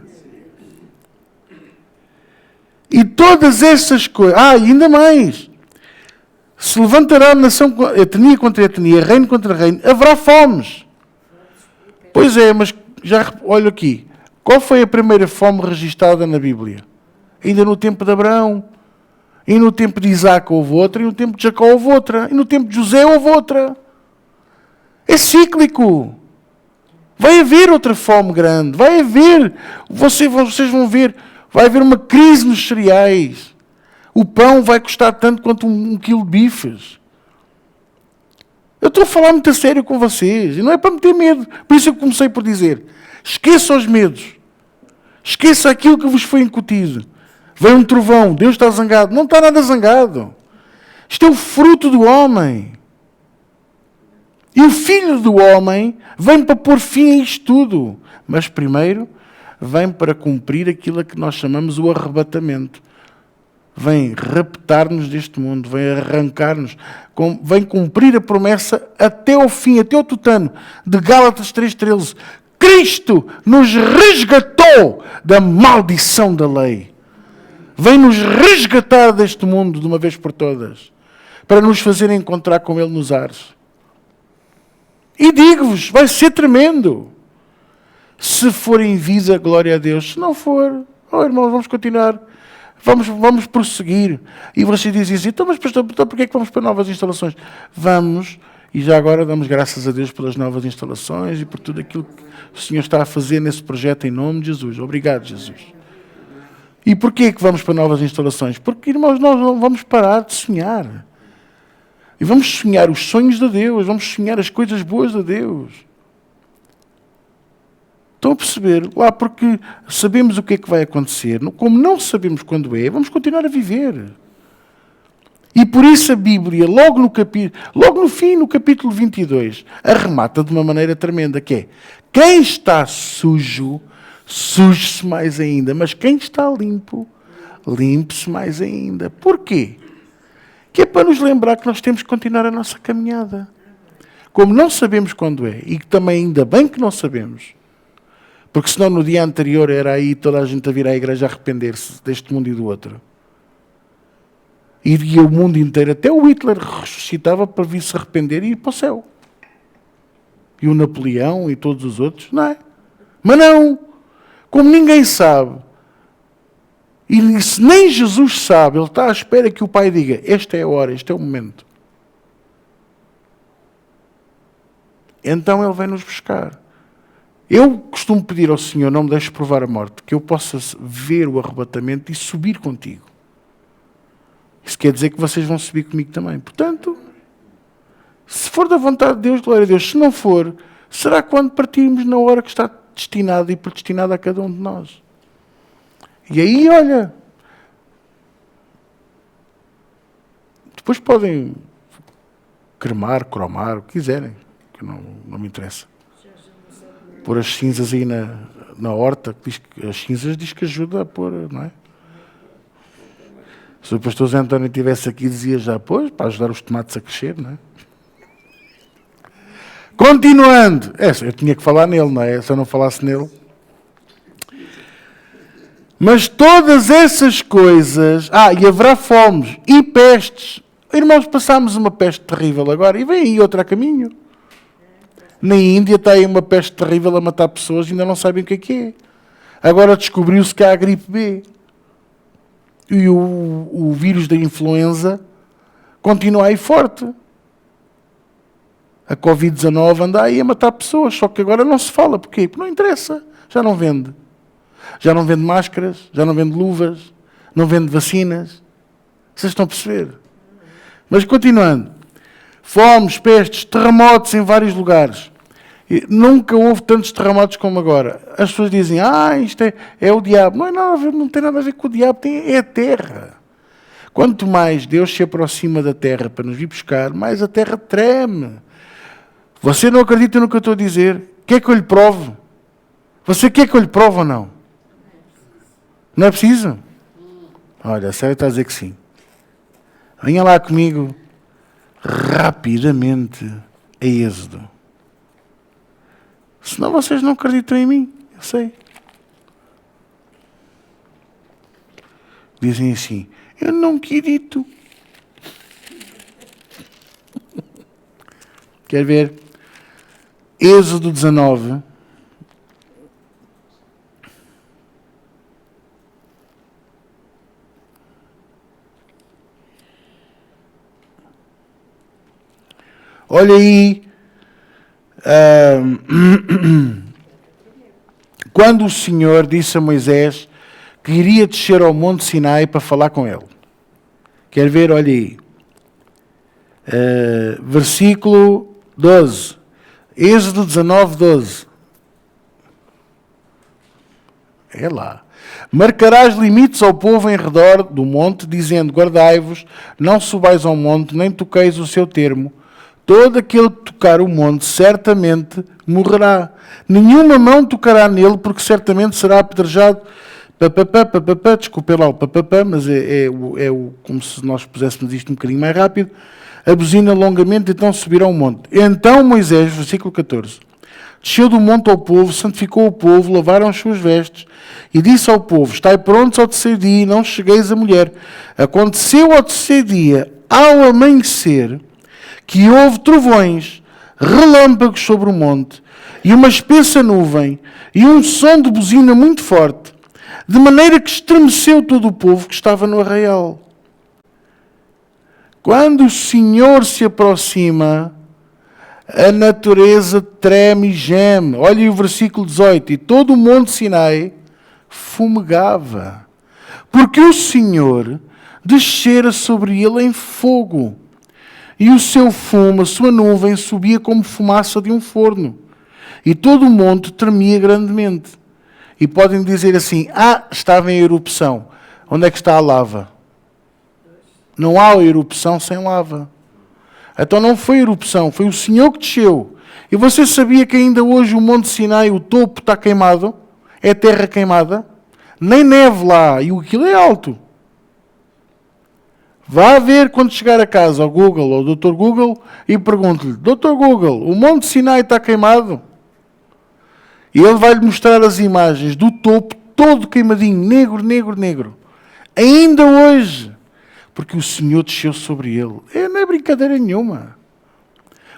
E todas essas coisas... ainda mais. Se levantará nação, etnia contra etnia, reino contra reino, haverá fomes. Pois é, mas já olha aqui. Qual foi a primeira fome registada na Bíblia? Ainda no tempo de Abraão. E no tempo de Isaac houve outra, e no tempo de Jacó houve outra, e no tempo de José houve outra. É cíclico. Vai haver outra fome grande. Vai haver. Vocês vão ver. Vai haver uma crise nos cereais. O pão vai custar tanto quanto um quilo de bifes. Eu estou a falar muito a sério com vocês. E não é para meter medo. Por isso eu comecei por dizer. Esqueça os medos. Esqueça aquilo que vos foi incutido. Vem um trovão. Deus está zangado. Não está nada zangado. Isto é o fruto do homem. E o Filho do Homem vem para pôr fim a isto tudo. Mas primeiro, vem para cumprir aquilo a que nós chamamos o arrebatamento. Vem raptar-nos deste mundo, vem arrancar-nos, vem cumprir a promessa até ao fim, até ao tutano, de Gálatas 3,13. Cristo nos resgatou da maldição da lei. Vem nos resgatar deste mundo de uma vez por todas, para nos fazer encontrar com Ele nos ares. E digo-vos, vai ser tremendo. Se for em vida, glória a Deus. Se não for, irmãos, vamos continuar. Vamos prosseguir. E você diz assim, então, mas pastor, porquê é que vamos para novas instalações? Vamos, e já agora damos graças a Deus pelas novas instalações e por tudo aquilo que o Senhor está a fazer nesse projeto em nome de Jesus. Obrigado, Jesus. E porquê é que vamos para novas instalações? Porque, irmãos, nós não vamos parar de sonhar. E vamos sonhar os sonhos de Deus, vamos sonhar as coisas boas de Deus. Estão a perceber? Lá porque sabemos o que é que vai acontecer, como não sabemos quando é, vamos continuar a viver. E por isso a Bíblia, logo no fim, no capítulo 22, arremata de uma maneira tremenda, que é, quem está sujo, suje-se mais ainda. Mas quem está limpo, limpe-se mais ainda. Porquê? Que é para nos lembrar que nós temos que continuar a nossa caminhada. Como não sabemos quando é, e que também ainda bem que não sabemos, porque senão no dia anterior era aí toda a gente a vir à igreja a arrepender-se deste mundo e do outro. Iria o mundo inteiro, até o Hitler ressuscitava para vir se arrepender e ir para o céu. E o Napoleão e todos os outros, não é? Mas não, como ninguém sabe, e se nem Jesus sabe, ele está à espera que o Pai diga, esta é a hora, este é o momento. Então ele vem nos buscar. Eu costumo pedir ao Senhor, não me deixes provar a morte, que eu possa ver o arrebatamento e subir contigo. Isso quer dizer que vocês vão subir comigo também. Portanto, se for da vontade de Deus, glória a Deus. Se não for, será quando partirmos na hora que está destinada e predestinada a cada um de nós. E aí, olha, depois podem cremar, cromar, o que quiserem, que não me interessa. Pôr as cinzas aí na horta, as cinzas diz que ajuda a pôr, não é? Se o pastor Zé António estivesse aqui, dizia já, pois, para ajudar os tomates a crescer, não é? Continuando. Eu tinha que falar nele, não é? Se eu não falasse nele. Mas todas essas coisas... e haverá fomes e pestes. Irmãos, passámos uma peste terrível agora e vem aí outra a caminho. Na Índia está aí uma peste terrível a matar pessoas e ainda não sabem o que é. Agora descobriu-se que há a gripe B. E o vírus da influenza continua aí forte. A Covid-19 anda aí a matar pessoas, só que agora não se fala. Porquê? Porque não interessa. Já não vende. Já não vende máscaras, já não vende luvas, não vende vacinas. Vocês estão a perceber? Mas continuando. Fomes, pestes, terremotos em vários lugares. E nunca houve tantos terremotos como agora. As pessoas dizem, isto é o diabo. Não é nada a ver, não tem nada a ver com o diabo, é a terra. Quanto mais Deus se aproxima da terra para nos vir buscar, mais a terra treme. Você não acredita no que eu estou a dizer? Quer que eu lhe prove? Você quer que eu lhe prove ou não? Não é preciso? Olha, a sério está a dizer que sim. Venha lá comigo rapidamente a Êxodo. Senão vocês não acreditam em mim, eu sei. Dizem assim, eu não acredito. Quer ver? Êxodo 19. Olha aí, quando o Senhor disse a Moisés que iria descer ao Monte Sinai para falar com ele. Quer ver? Olha aí. Versículo 12. Êxodo 19, 12. É lá. Marcarás limites ao povo em redor do monte, dizendo, guardai-vos, não subais ao monte, nem toqueis o seu termo. Todo aquele que tocar o monte certamente morrerá. Nenhuma mão tocará nele, porque certamente será apedrejado. Desculpe lá o papapá, mas como se nós puséssemos isto um bocadinho mais rápido. A buzina longamente, então subirá ao monte. Então Moisés, versículo 14, desceu do monte ao povo, santificou o povo, lavaram as suas vestes, e disse ao povo, estai prontos ao terceiro dia, e não chegueis a mulher. Aconteceu ao terceiro dia, ao amanhecer, que houve trovões, relâmpagos sobre o monte, e uma espessa nuvem, e um som de buzina muito forte, de maneira que estremeceu todo o povo que estava no arraial. Quando o Senhor se aproxima, a natureza treme e geme. Olhem o versículo 18. E todo o monte Sinai fumegava, porque o Senhor descera sobre ele em fogo. E o seu fumo, a sua nuvem, subia como fumaça de um forno. E todo o monte tremia grandemente. E podem dizer assim, estava em erupção. Onde é que está a lava? Não há erupção sem lava. Então não foi erupção, foi o Senhor que desceu. E você sabia que ainda hoje o Monte Sinai, o topo está queimado? É terra queimada. Nem neve lá. E aquilo é alto. Vá ver quando chegar a casa ao Google, ao Dr. Google, e pergunte-lhe: Dr. Google, o Monte Sinai está queimado? E ele vai-lhe mostrar as imagens do topo, todo queimadinho, negro, negro, negro. Ainda hoje. Porque o Senhor desceu sobre ele. Não é brincadeira nenhuma.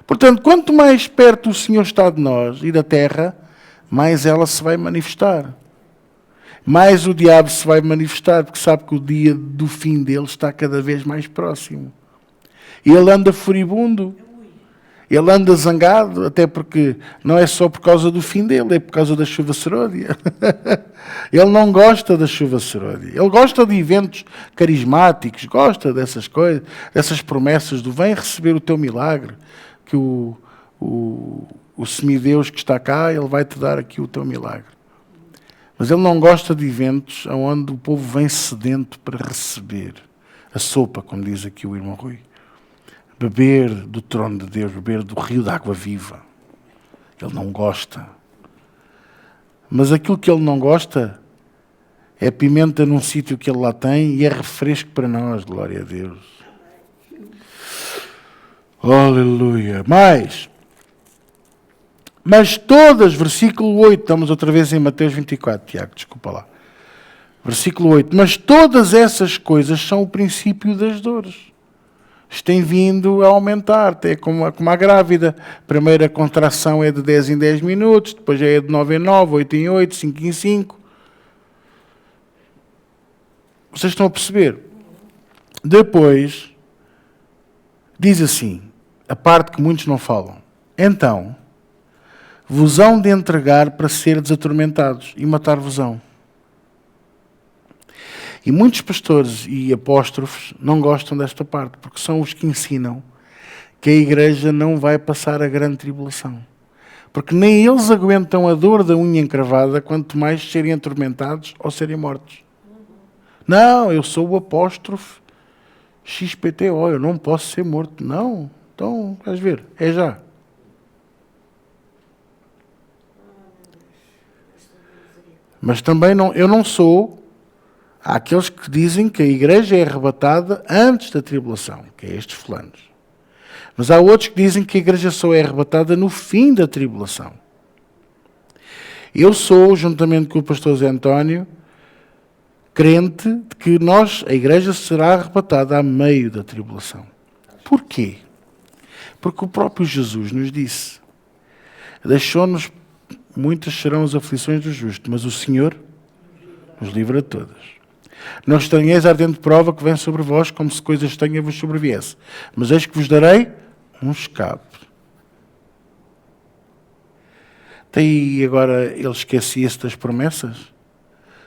Portanto, quanto mais perto o Senhor está de nós e da terra, mais ela se vai manifestar. Mais o diabo se vai manifestar, porque sabe que o dia do fim dele está cada vez mais próximo. E ele anda furibundo. Ele anda zangado, até porque não é só por causa do fim dele, é por causa da chuva seródia. Ele não gosta da chuva seródia. Ele gosta de eventos carismáticos, gosta dessas coisas, dessas promessas do vem receber o teu milagre, que o semideus que está cá, ele vai te dar aqui o teu milagre. Mas ele não gosta de eventos onde o povo vem sedento para receber a sopa, como diz aqui o irmão Rui. Beber do trono de Deus, beber do rio de água viva. Ele não gosta. Mas aquilo que ele não gosta é pimenta num sítio que ele lá tem e é refresco para nós, glória a Deus. Aleluia. Mas todas, versículo 8, estamos outra vez em Mateus 24, Tiago, desculpa lá. Versículo 8, mas todas essas coisas são o princípio das dores. Isto tem vindo a aumentar, até como a grávida. A primeira contração é de 10 em 10 minutos, depois é de 9 em 9, 8 em 8, 5 em 5. Vocês estão a perceber? Depois, diz assim, a parte que muitos não falam. Então, vos hão de entregar para seres atormentados e matar-vos-ão. E muitos pastores e apóstolos não gostam desta parte, porque são os que ensinam que a igreja não vai passar a grande tribulação. Porque nem eles aguentam a dor da unha encravada, quanto mais serem atormentados ou serem mortos. Não, eu sou o apóstolo XPTO, eu não posso ser morto. Não, então, vais ver, é já. Mas também não, eu não sou... Há aqueles que dizem que a igreja é arrebatada antes da tribulação, que é estes fulanos. Mas há outros que dizem que a igreja só é arrebatada no fim da tribulação. Eu sou, juntamente com o pastor Zé António, crente de que a igreja será arrebatada a meio da tribulação. Porquê? Porque o próprio Jesus nos disse, deixou-nos, muitas serão as aflições do justo, mas o Senhor nos livra de todas. Não estranheis a ardente prova que vem sobre vós, como se coisa estranha vos sobreviesse. Mas eis que vos darei um escape. Daí agora ele esquecia-se das promessas,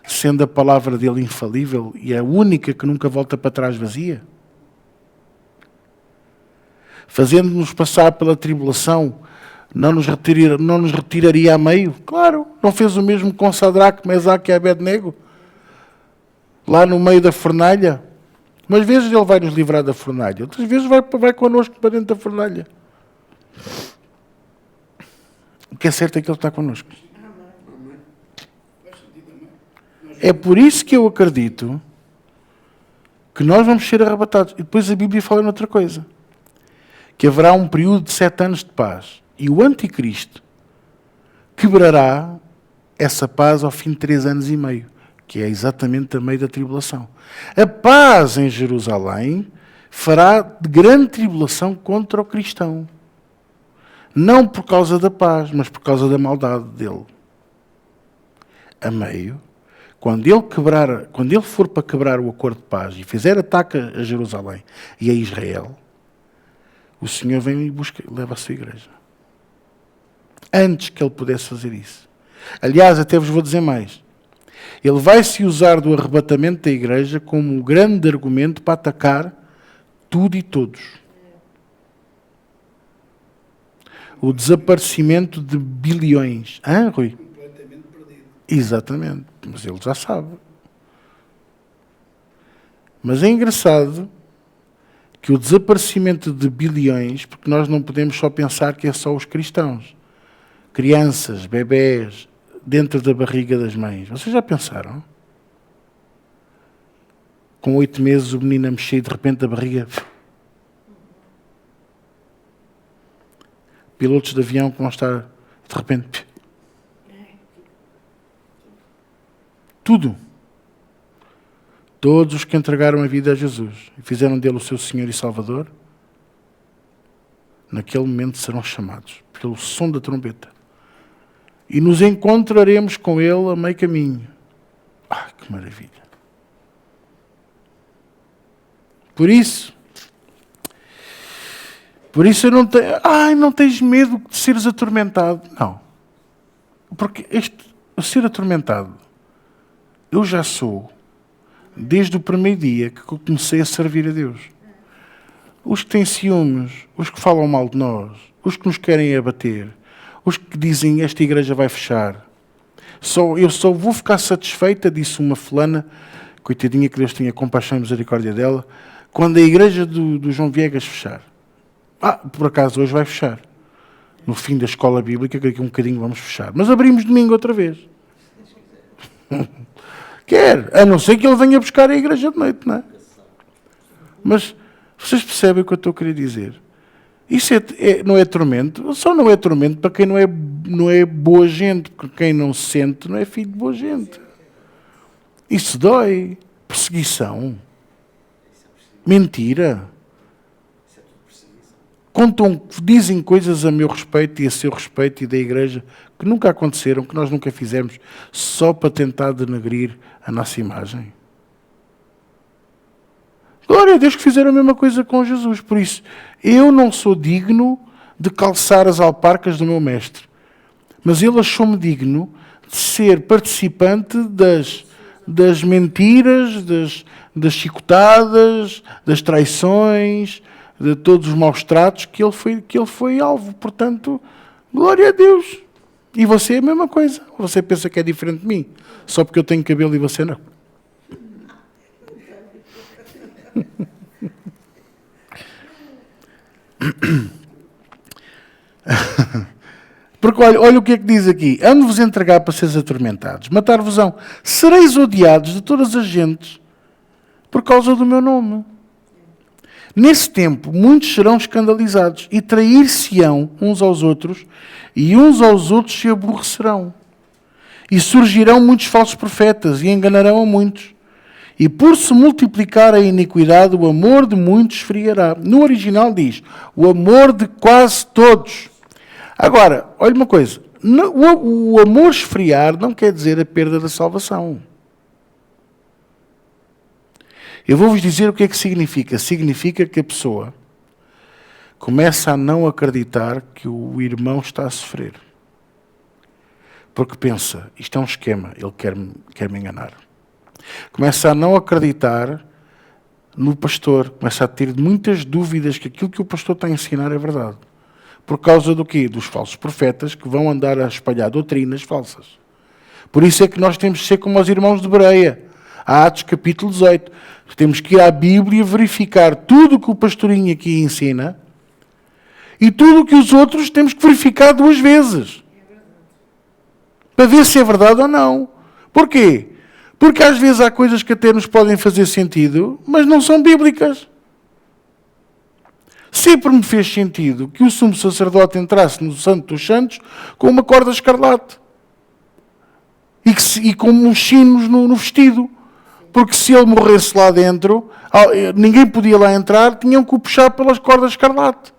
sendo a palavra dele infalível e a única que nunca volta para trás vazia. Fazendo-nos passar pela tribulação, não nos retiraria a meio? Claro, não fez o mesmo com Sadraque, Mesaque e Abednego? Lá no meio da fornalha. Umas vezes ele vai nos livrar da fornalha, outras vezes vai connosco para dentro da fornalha. O que é certo é que ele está connosco. É por isso que eu acredito que nós vamos ser arrebatados. E depois a Bíblia fala noutra coisa. Que haverá um período de 7 anos de paz. E o anticristo quebrará essa paz ao fim de 3 anos e meio. Que é exatamente a meio da tribulação. A paz em Jerusalém fará de grande tribulação contra o cristão. Não por causa da paz, mas por causa da maldade dele. A meio, quando ele for para quebrar o acordo de paz e fizer ataque a Jerusalém e a Israel, o Senhor vem e leva a sua igreja. Antes que ele pudesse fazer isso. Aliás, até vos vou dizer mais. Ele vai se usar do arrebatamento da igreja como um grande argumento para atacar tudo e todos. O desaparecimento de bilhões. Rui? Completamente perdido. Exatamente. Mas ele já sabe. Mas é engraçado que o desaparecimento de bilhões, porque nós não podemos só pensar que é só os cristãos. Crianças, bebés, dentro da barriga das mães. Vocês já pensaram? Com 8 meses o menino a mexer e de repente a barriga... Pilotos de avião que vão estar de repente... Tudo. Todos os que entregaram a vida a Jesus e fizeram dele o seu Senhor e Salvador, naquele momento serão chamados pelo som da trombeta. E nos encontraremos com ele a meio caminho. Ah, que maravilha. Por isso eu não tenho... não tens medo de seres atormentado. Não. Porque o ser atormentado, eu já sou, desde o primeiro dia que comecei a servir a Deus. Os que têm ciúmes, os que falam mal de nós, os que nos querem abater, os que dizem esta igreja vai fechar. Eu só vou ficar satisfeita, disse uma fulana, coitadinha, que Deus tenha compaixão e misericórdia dela, quando a igreja do João Viegas fechar. Por acaso hoje vai fechar. No fim da escola bíblica, que daqui a um bocadinho vamos fechar. Mas abrimos domingo outra vez. Quer, a não ser que ele venha buscar a igreja de noite, não é? Mas vocês percebem o que eu estou a querer dizer? Isso não é tormento? Só não é tormento para quem não é boa gente, porque quem não sente não é filho de boa gente. Isso dói. Perseguição. Mentira. Dizem coisas a meu respeito e a seu respeito e da igreja que nunca aconteceram, que nós nunca fizemos, só para tentar denegrir a nossa imagem. Glória a Deus que fizeram a mesma coisa com Jesus. Por isso, eu não sou digno de calçar as alparcas do meu mestre. Mas ele achou-me digno de ser participante das mentiras, das chicotadas, das traições, de todos os maus tratos que ele foi alvo. Portanto, glória a Deus. E você é a mesma coisa. Você pensa que é diferente de mim, só porque eu tenho cabelo e você não. Porque olha o que é que diz aqui. Ando-vos entregar para seres atormentados, matar-vos-ão. Sereis odiados de todas as gentes por causa do meu nome. Nesse tempo, muitos serão escandalizados e trair-se-ão uns aos outros, e uns aos outros se aborrecerão. E surgirão muitos falsos profetas e enganarão a muitos. E por se multiplicar a iniquidade, o amor de muitos esfriará. No original diz, o amor de quase todos. Agora, olha uma coisa, o amor esfriar não quer dizer a perda da salvação. Eu vou-vos dizer o que é que significa. Significa que a pessoa começa a não acreditar que o irmão está a sofrer. Porque pensa, isto é um esquema, ele quer me enganar. Começa a não acreditar no pastor, começa a ter muitas dúvidas que aquilo que o pastor está a ensinar é verdade. Por causa do quê? Dos falsos profetas que vão andar a espalhar doutrinas falsas. Por isso é que nós temos de ser como os irmãos de Bereia. Atos capítulo 18. Temos que ir à Bíblia verificar tudo o que o pastorinho aqui ensina e tudo o que os outros temos que verificar 2 vezes. Para ver se é verdade ou não. Porquê? Porque às vezes há coisas que até nos podem fazer sentido, mas não são bíblicas. Sempre me fez sentido que o sumo sacerdote entrasse no Santo dos Santos com uma corda escarlate e com uns sinos no vestido. Porque se ele morresse lá dentro, ninguém podia lá entrar, tinham que o puxar pelas cordas escarlate.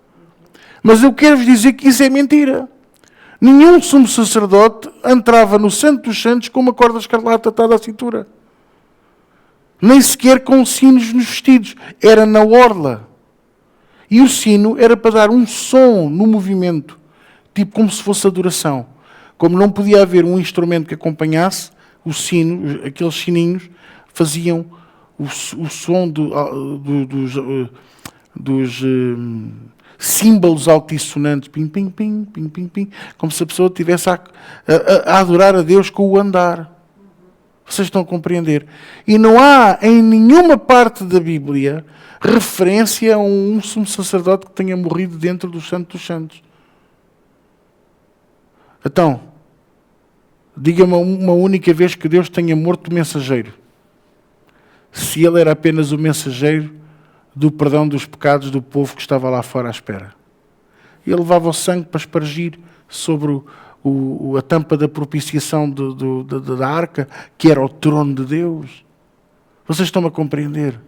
Mas eu quero-vos dizer que isso é mentira. Nenhum sumo sacerdote entrava no Santo dos Santos com uma corda escarlate atada à cintura. Nem sequer com sinos nos vestidos. Era na orla. E o sino era para dar um som no movimento, tipo como se fosse adoração. Como não podia haver um instrumento que acompanhasse, o sino, aqueles sininhos, faziam o som dos símbolos altissonantes, pim, pim, pim, pim, pim, pim, como se a pessoa estivesse a adorar a Deus com o andar. Vocês estão a compreender? E não há em nenhuma parte da Bíblia referência a um sumo sacerdote que tenha morrido dentro do Santo dos Santos. Então, Diga-me uma única vez que Deus tenha morto o mensageiro. Se ele era apenas o mensageiro do perdão dos pecados do povo que estava lá fora à espera. Ele levava o sangue para espargir sobre a tampa da propiciação da arca, que era o trono de Deus. Vocês estão a compreender?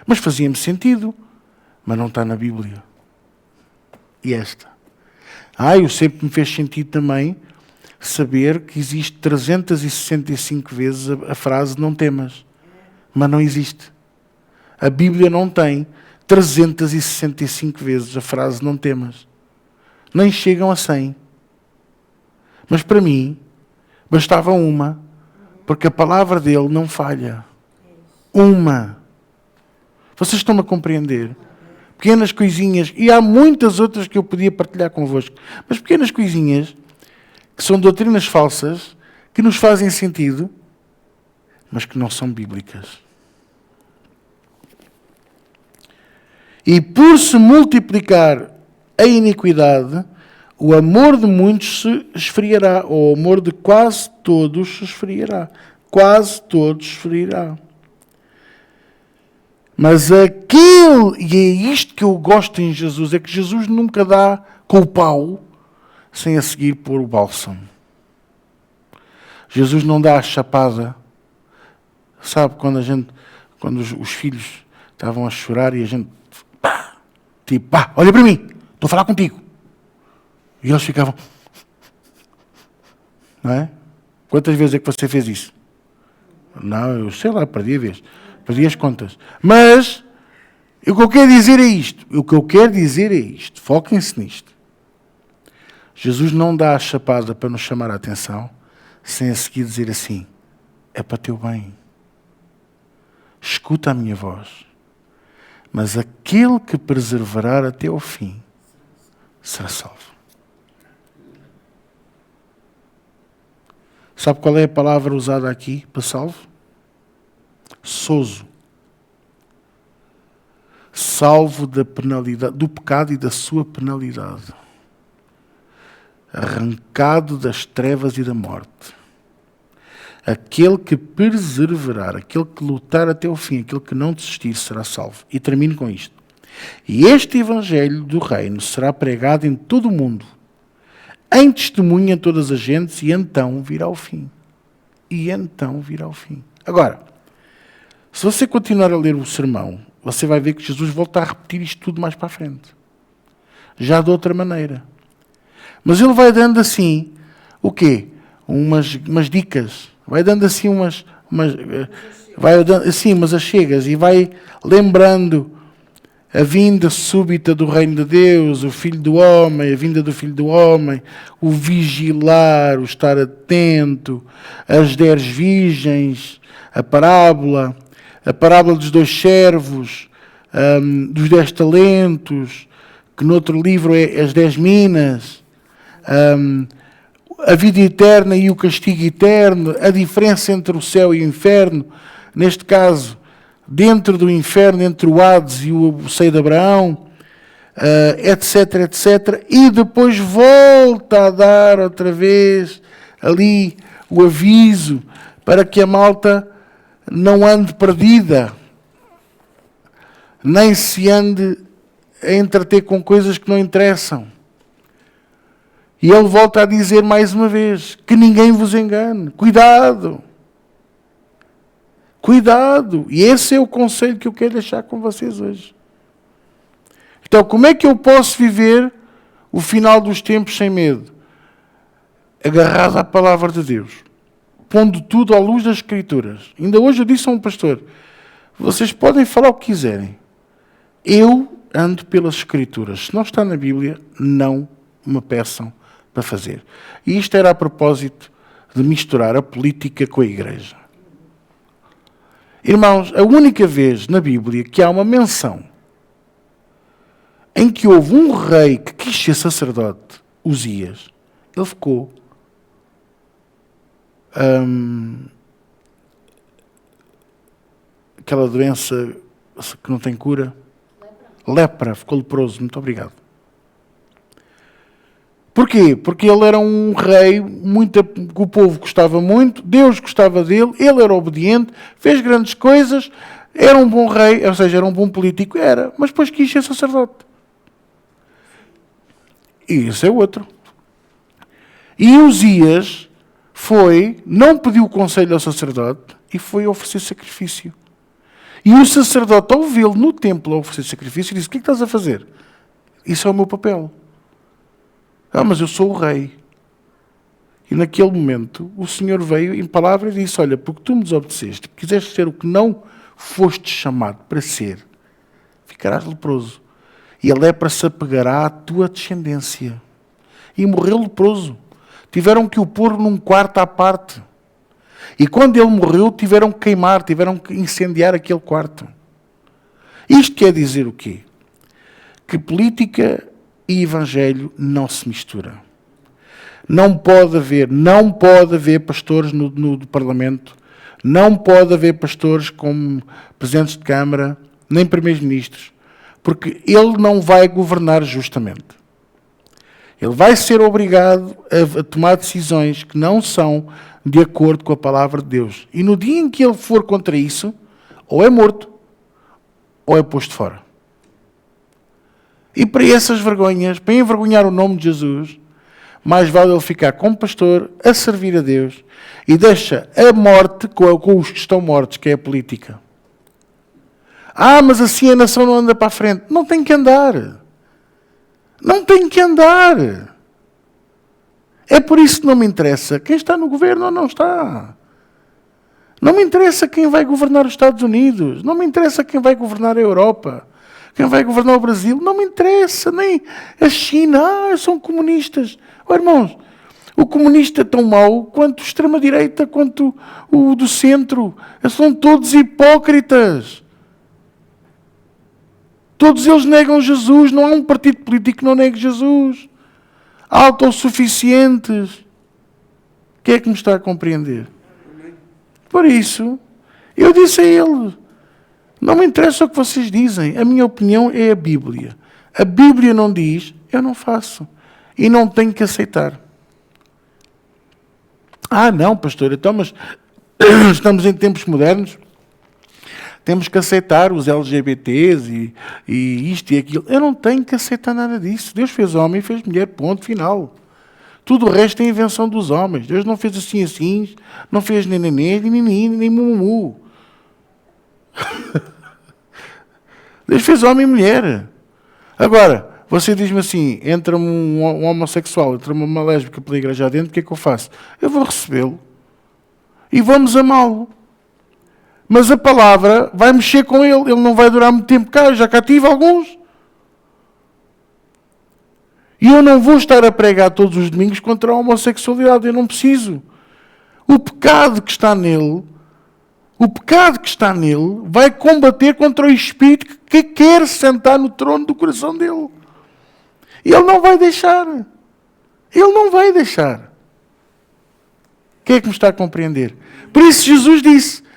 Mas fazia-me sentido. Mas não está na Bíblia. E esta? Eu sempre me fez sentido também saber que existe 365 vezes a frase não temas. Mas não existe. A Bíblia não tem 365 vezes a frase não temas. Nem chegam a 100. Mas para mim, bastava uma, porque a palavra dele não falha. Uma. Vocês estão-me a compreender? Pequenas coisinhas, e há muitas outras que eu podia partilhar convosco, mas pequenas coisinhas, que são doutrinas falsas, que nos fazem sentido, mas que não são bíblicas. E por se multiplicar a iniquidade, o amor de muitos se esfriará, ou o amor de quase todos se esfriará. Quase todos se esfriará. Mas aquele, e é isto que eu gosto em Jesus, é que Jesus nunca dá com o pau sem a seguir pôr o bálsamo. Jesus não dá a chapada. Sabe, quando os filhos estavam a chorar e a gente, olha para mim, estou a falar contigo. E eles ficavam, não é? Quantas vezes é que você fez isso? Não, eu sei lá, perdi a vez. Perdi as contas. Mas, o que eu quero dizer é isto. Foquem-se nisto. Jesus não dá a chapada para nos chamar a atenção, sem a seguir dizer assim, é para teu bem. Escuta a minha voz. Mas aquele que perseverar até ao fim, será salvo. Sabe qual é a palavra usada aqui para salvo? Sozo. Salvo da penalidade, do pecado e da sua penalidade. Arrancado das trevas e da morte. Aquele que perseverar, aquele que lutar até o fim, aquele que não desistir, será salvo. E termino com isto. E este evangelho do reino será pregado em todo o mundo, em testemunho a todas as gentes, e então virá o fim. Agora, se você continuar a ler o sermão, você vai ver que Jesus volta a repetir isto tudo mais para a frente. Já de outra maneira. Mas ele vai dando assim, o quê? Umas dicas. Vai dando assim vai dando assim umas achegas e vai lembrando a vinda súbita do reino de Deus, o Filho do Homem, a vinda do Filho do Homem, o vigiar, o estar atento, as 10 virgens, a parábola dos 2 servos, dos 10 talentos, que noutro livro é as 10 minas, a vida eterna e o castigo eterno, a diferença entre o céu e o inferno, neste caso, dentro do inferno, entre o Hades e o seio de Abraão, etc, etc. E depois volta a dar outra vez ali o aviso para que a malta não ande perdida, nem se ande a entreter com coisas que não interessam. E ele volta a dizer mais uma vez, que ninguém vos engane. Cuidado! Cuidado! E esse é o conselho que eu quero deixar com vocês hoje. Então, como é que eu posso viver o final dos tempos sem medo? Agarrado à palavra de Deus. Pondo tudo à luz das Escrituras. Ainda hoje eu disse a um pastor, vocês podem falar o que quiserem. Eu ando pelas Escrituras. Se não está na Bíblia, não me peçam para fazer. E isto era a propósito de misturar a política com a igreja. Irmãos, a única vez na Bíblia que há uma menção em que houve um rei que quis ser sacerdote, Uzias, ele ficou aquela doença que não tem cura, lepra, ficou leproso. Muito obrigado. Porquê? Porque ele era um rei que o povo gostava muito, Deus gostava dele, ele era obediente, fez grandes coisas, era um bom rei, ou seja, era um bom político, mas depois quis ser sacerdote. E esse é outro. E Uzias não pediu conselho ao sacerdote e foi oferecer sacrifício. E o sacerdote, ao vê-lo no templo a oferecer sacrifício, disse: o que é que estás a fazer? Isso é o meu papel. Mas eu sou o rei. E naquele momento, o Senhor veio em palavra e disse: olha, porque tu me desobedeceste, quiseste ser o que não foste chamado para ser, ficarás leproso. E a lepra se apegará à tua descendência. E morreu leproso. Tiveram que o pôr num quarto à parte. E quando ele morreu, tiveram que queimar, tiveram que incendiar aquele quarto. Isto quer dizer o quê? Que política e evangelho não se misturam. Não pode haver pastores no Parlamento, não pode haver pastores como presidentes de Câmara, nem primeiros-ministros, porque ele não vai governar justamente. Ele vai ser obrigado a tomar decisões que não são de acordo com a palavra de Deus. E no dia em que ele for contra isso, ou é morto, ou é posto fora. E para essas vergonhas, para envergonhar o nome de Jesus, mais vale ele ficar como pastor, a servir a Deus, e deixa a morte com os que estão mortos, que é a política. Mas assim a nação não anda para a frente. Não tem que andar. Não tem que andar. É por isso que não me interessa quem está no governo ou não está. Não me interessa quem vai governar os Estados Unidos. Não me interessa quem vai governar a Europa. Quem vai governar o Brasil. Não me interessa. Nem a China. São comunistas. Irmãos, o comunista é tão mau quanto a extrema-direita, quanto o do centro. São todos hipócritas. Todos eles negam Jesus. Não há um partido político que não negue Jesus. Autossuficientes. Quem é que me está a compreender? Por isso, eu disse a ele: não me interessa o que vocês dizem. A minha opinião é a Bíblia. A Bíblia não diz, eu não faço. E não tenho que aceitar. Não, pastor, então, mas estamos em tempos modernos. Temos que aceitar os LGBTs e isto e aquilo. Eu não tenho que aceitar nada disso. Deus fez homem e fez mulher, ponto final. Tudo o resto é invenção dos homens. Deus não fez assim, não fez nem nenê, nem mumumu. Deus fez homem e mulher. Agora, você diz-me assim, entra um homossexual, entra uma lésbica pela igreja adentro, o que é que eu faço? Eu vou recebê-lo e vamos amá-lo. Mas a palavra vai mexer com ele. Ele não vai durar muito tempo cá. Eu já cá tive alguns. E eu não vou estar a pregar todos os domingos contra a homossexualidade. Eu não preciso. O pecado que está nele vai combater contra o espírito que quer sentar no trono do coração dele. E ele não vai deixar. Ele não vai deixar. Quem é que me está a compreender? Por isso Jesus disse: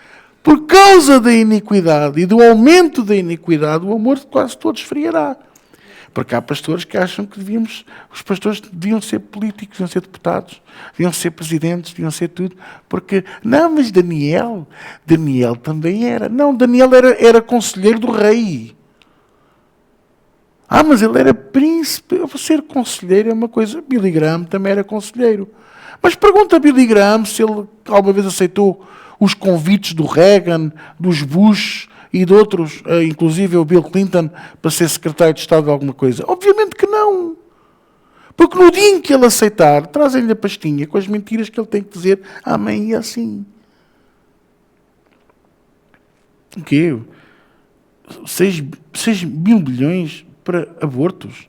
por causa da iniquidade e do aumento da iniquidade, o amor de quase todos esfriará. Porque há pastores que acham que os pastores deviam ser políticos, deviam ser deputados, deviam ser presidentes, deviam ser tudo. Porque, mas Daniel também era. Não, Daniel era conselheiro do rei. Mas ele era príncipe. Ser conselheiro é uma coisa. Billy Graham também era conselheiro. Mas pergunta a Billy Graham se ele alguma vez aceitou os convites do Reagan, dos Bush e de outros, inclusive o Bill Clinton, para ser secretário de Estado de alguma coisa. Obviamente que não. Porque no dia em que ele aceitar, trazem-lhe a pastinha com as mentiras que ele tem que dizer amém e assim. O quê? 6 mil bilhões para abortos?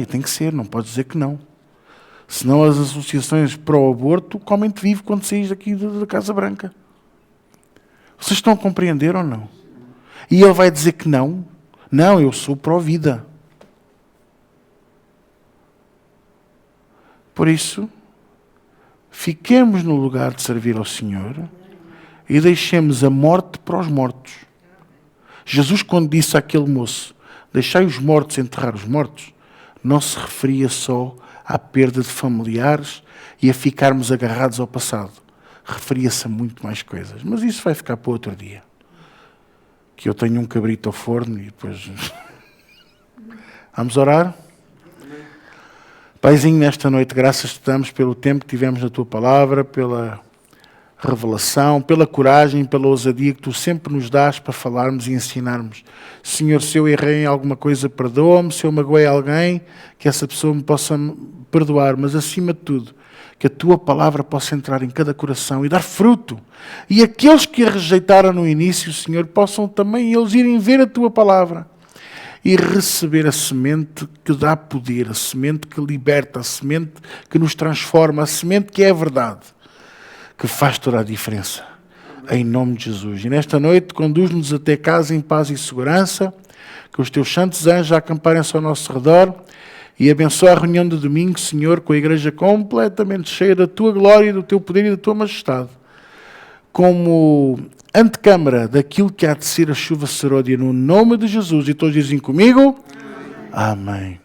Tem que ser, não pode dizer que não. Senão as associações pró-aborto comem-te vivo quando saís daqui da Casa Branca. Vocês estão a compreender ou não? E ele vai dizer que não. Não, eu sou pró-vida. Por isso, fiquemos no lugar de servir ao Senhor e deixemos a morte para os mortos. Jesus, quando disse àquele moço: deixai os mortos enterrar os mortos, não se referia só à perda de familiares e a ficarmos agarrados ao passado. Referia-se a muito mais coisas, mas isso vai ficar para outro dia. Que eu tenho um cabrito ao forno e depois... Vamos orar? Paizinho, nesta noite, graças te damos pelo tempo que tivemos na tua palavra, pela revelação, pela coragem, pela ousadia que tu sempre nos dás para falarmos e ensinarmos. Senhor, se eu errei em alguma coisa, perdoa-me. Se eu magoei alguém, que essa pessoa me possa perdoar. Mas, acima de tudo, que a tua palavra possa entrar em cada coração e dar fruto. E aqueles que a rejeitaram no início, Senhor, possam também eles irem ver a tua palavra e receber a semente que dá poder, a semente que liberta, a semente que nos transforma, a semente que é a verdade, que faz toda a diferença. Em nome de Jesus. E nesta noite, conduz-nos até casa em paz e segurança, que os teus santos anjos acamparem-se ao nosso redor e abençoa a reunião de domingo, Senhor, com a igreja completamente cheia da tua glória, do teu poder e da tua majestade. Como antecâmara daquilo que há de ser a chuva seródia, no nome de Jesus. E todos dizem comigo? Amém. Amém.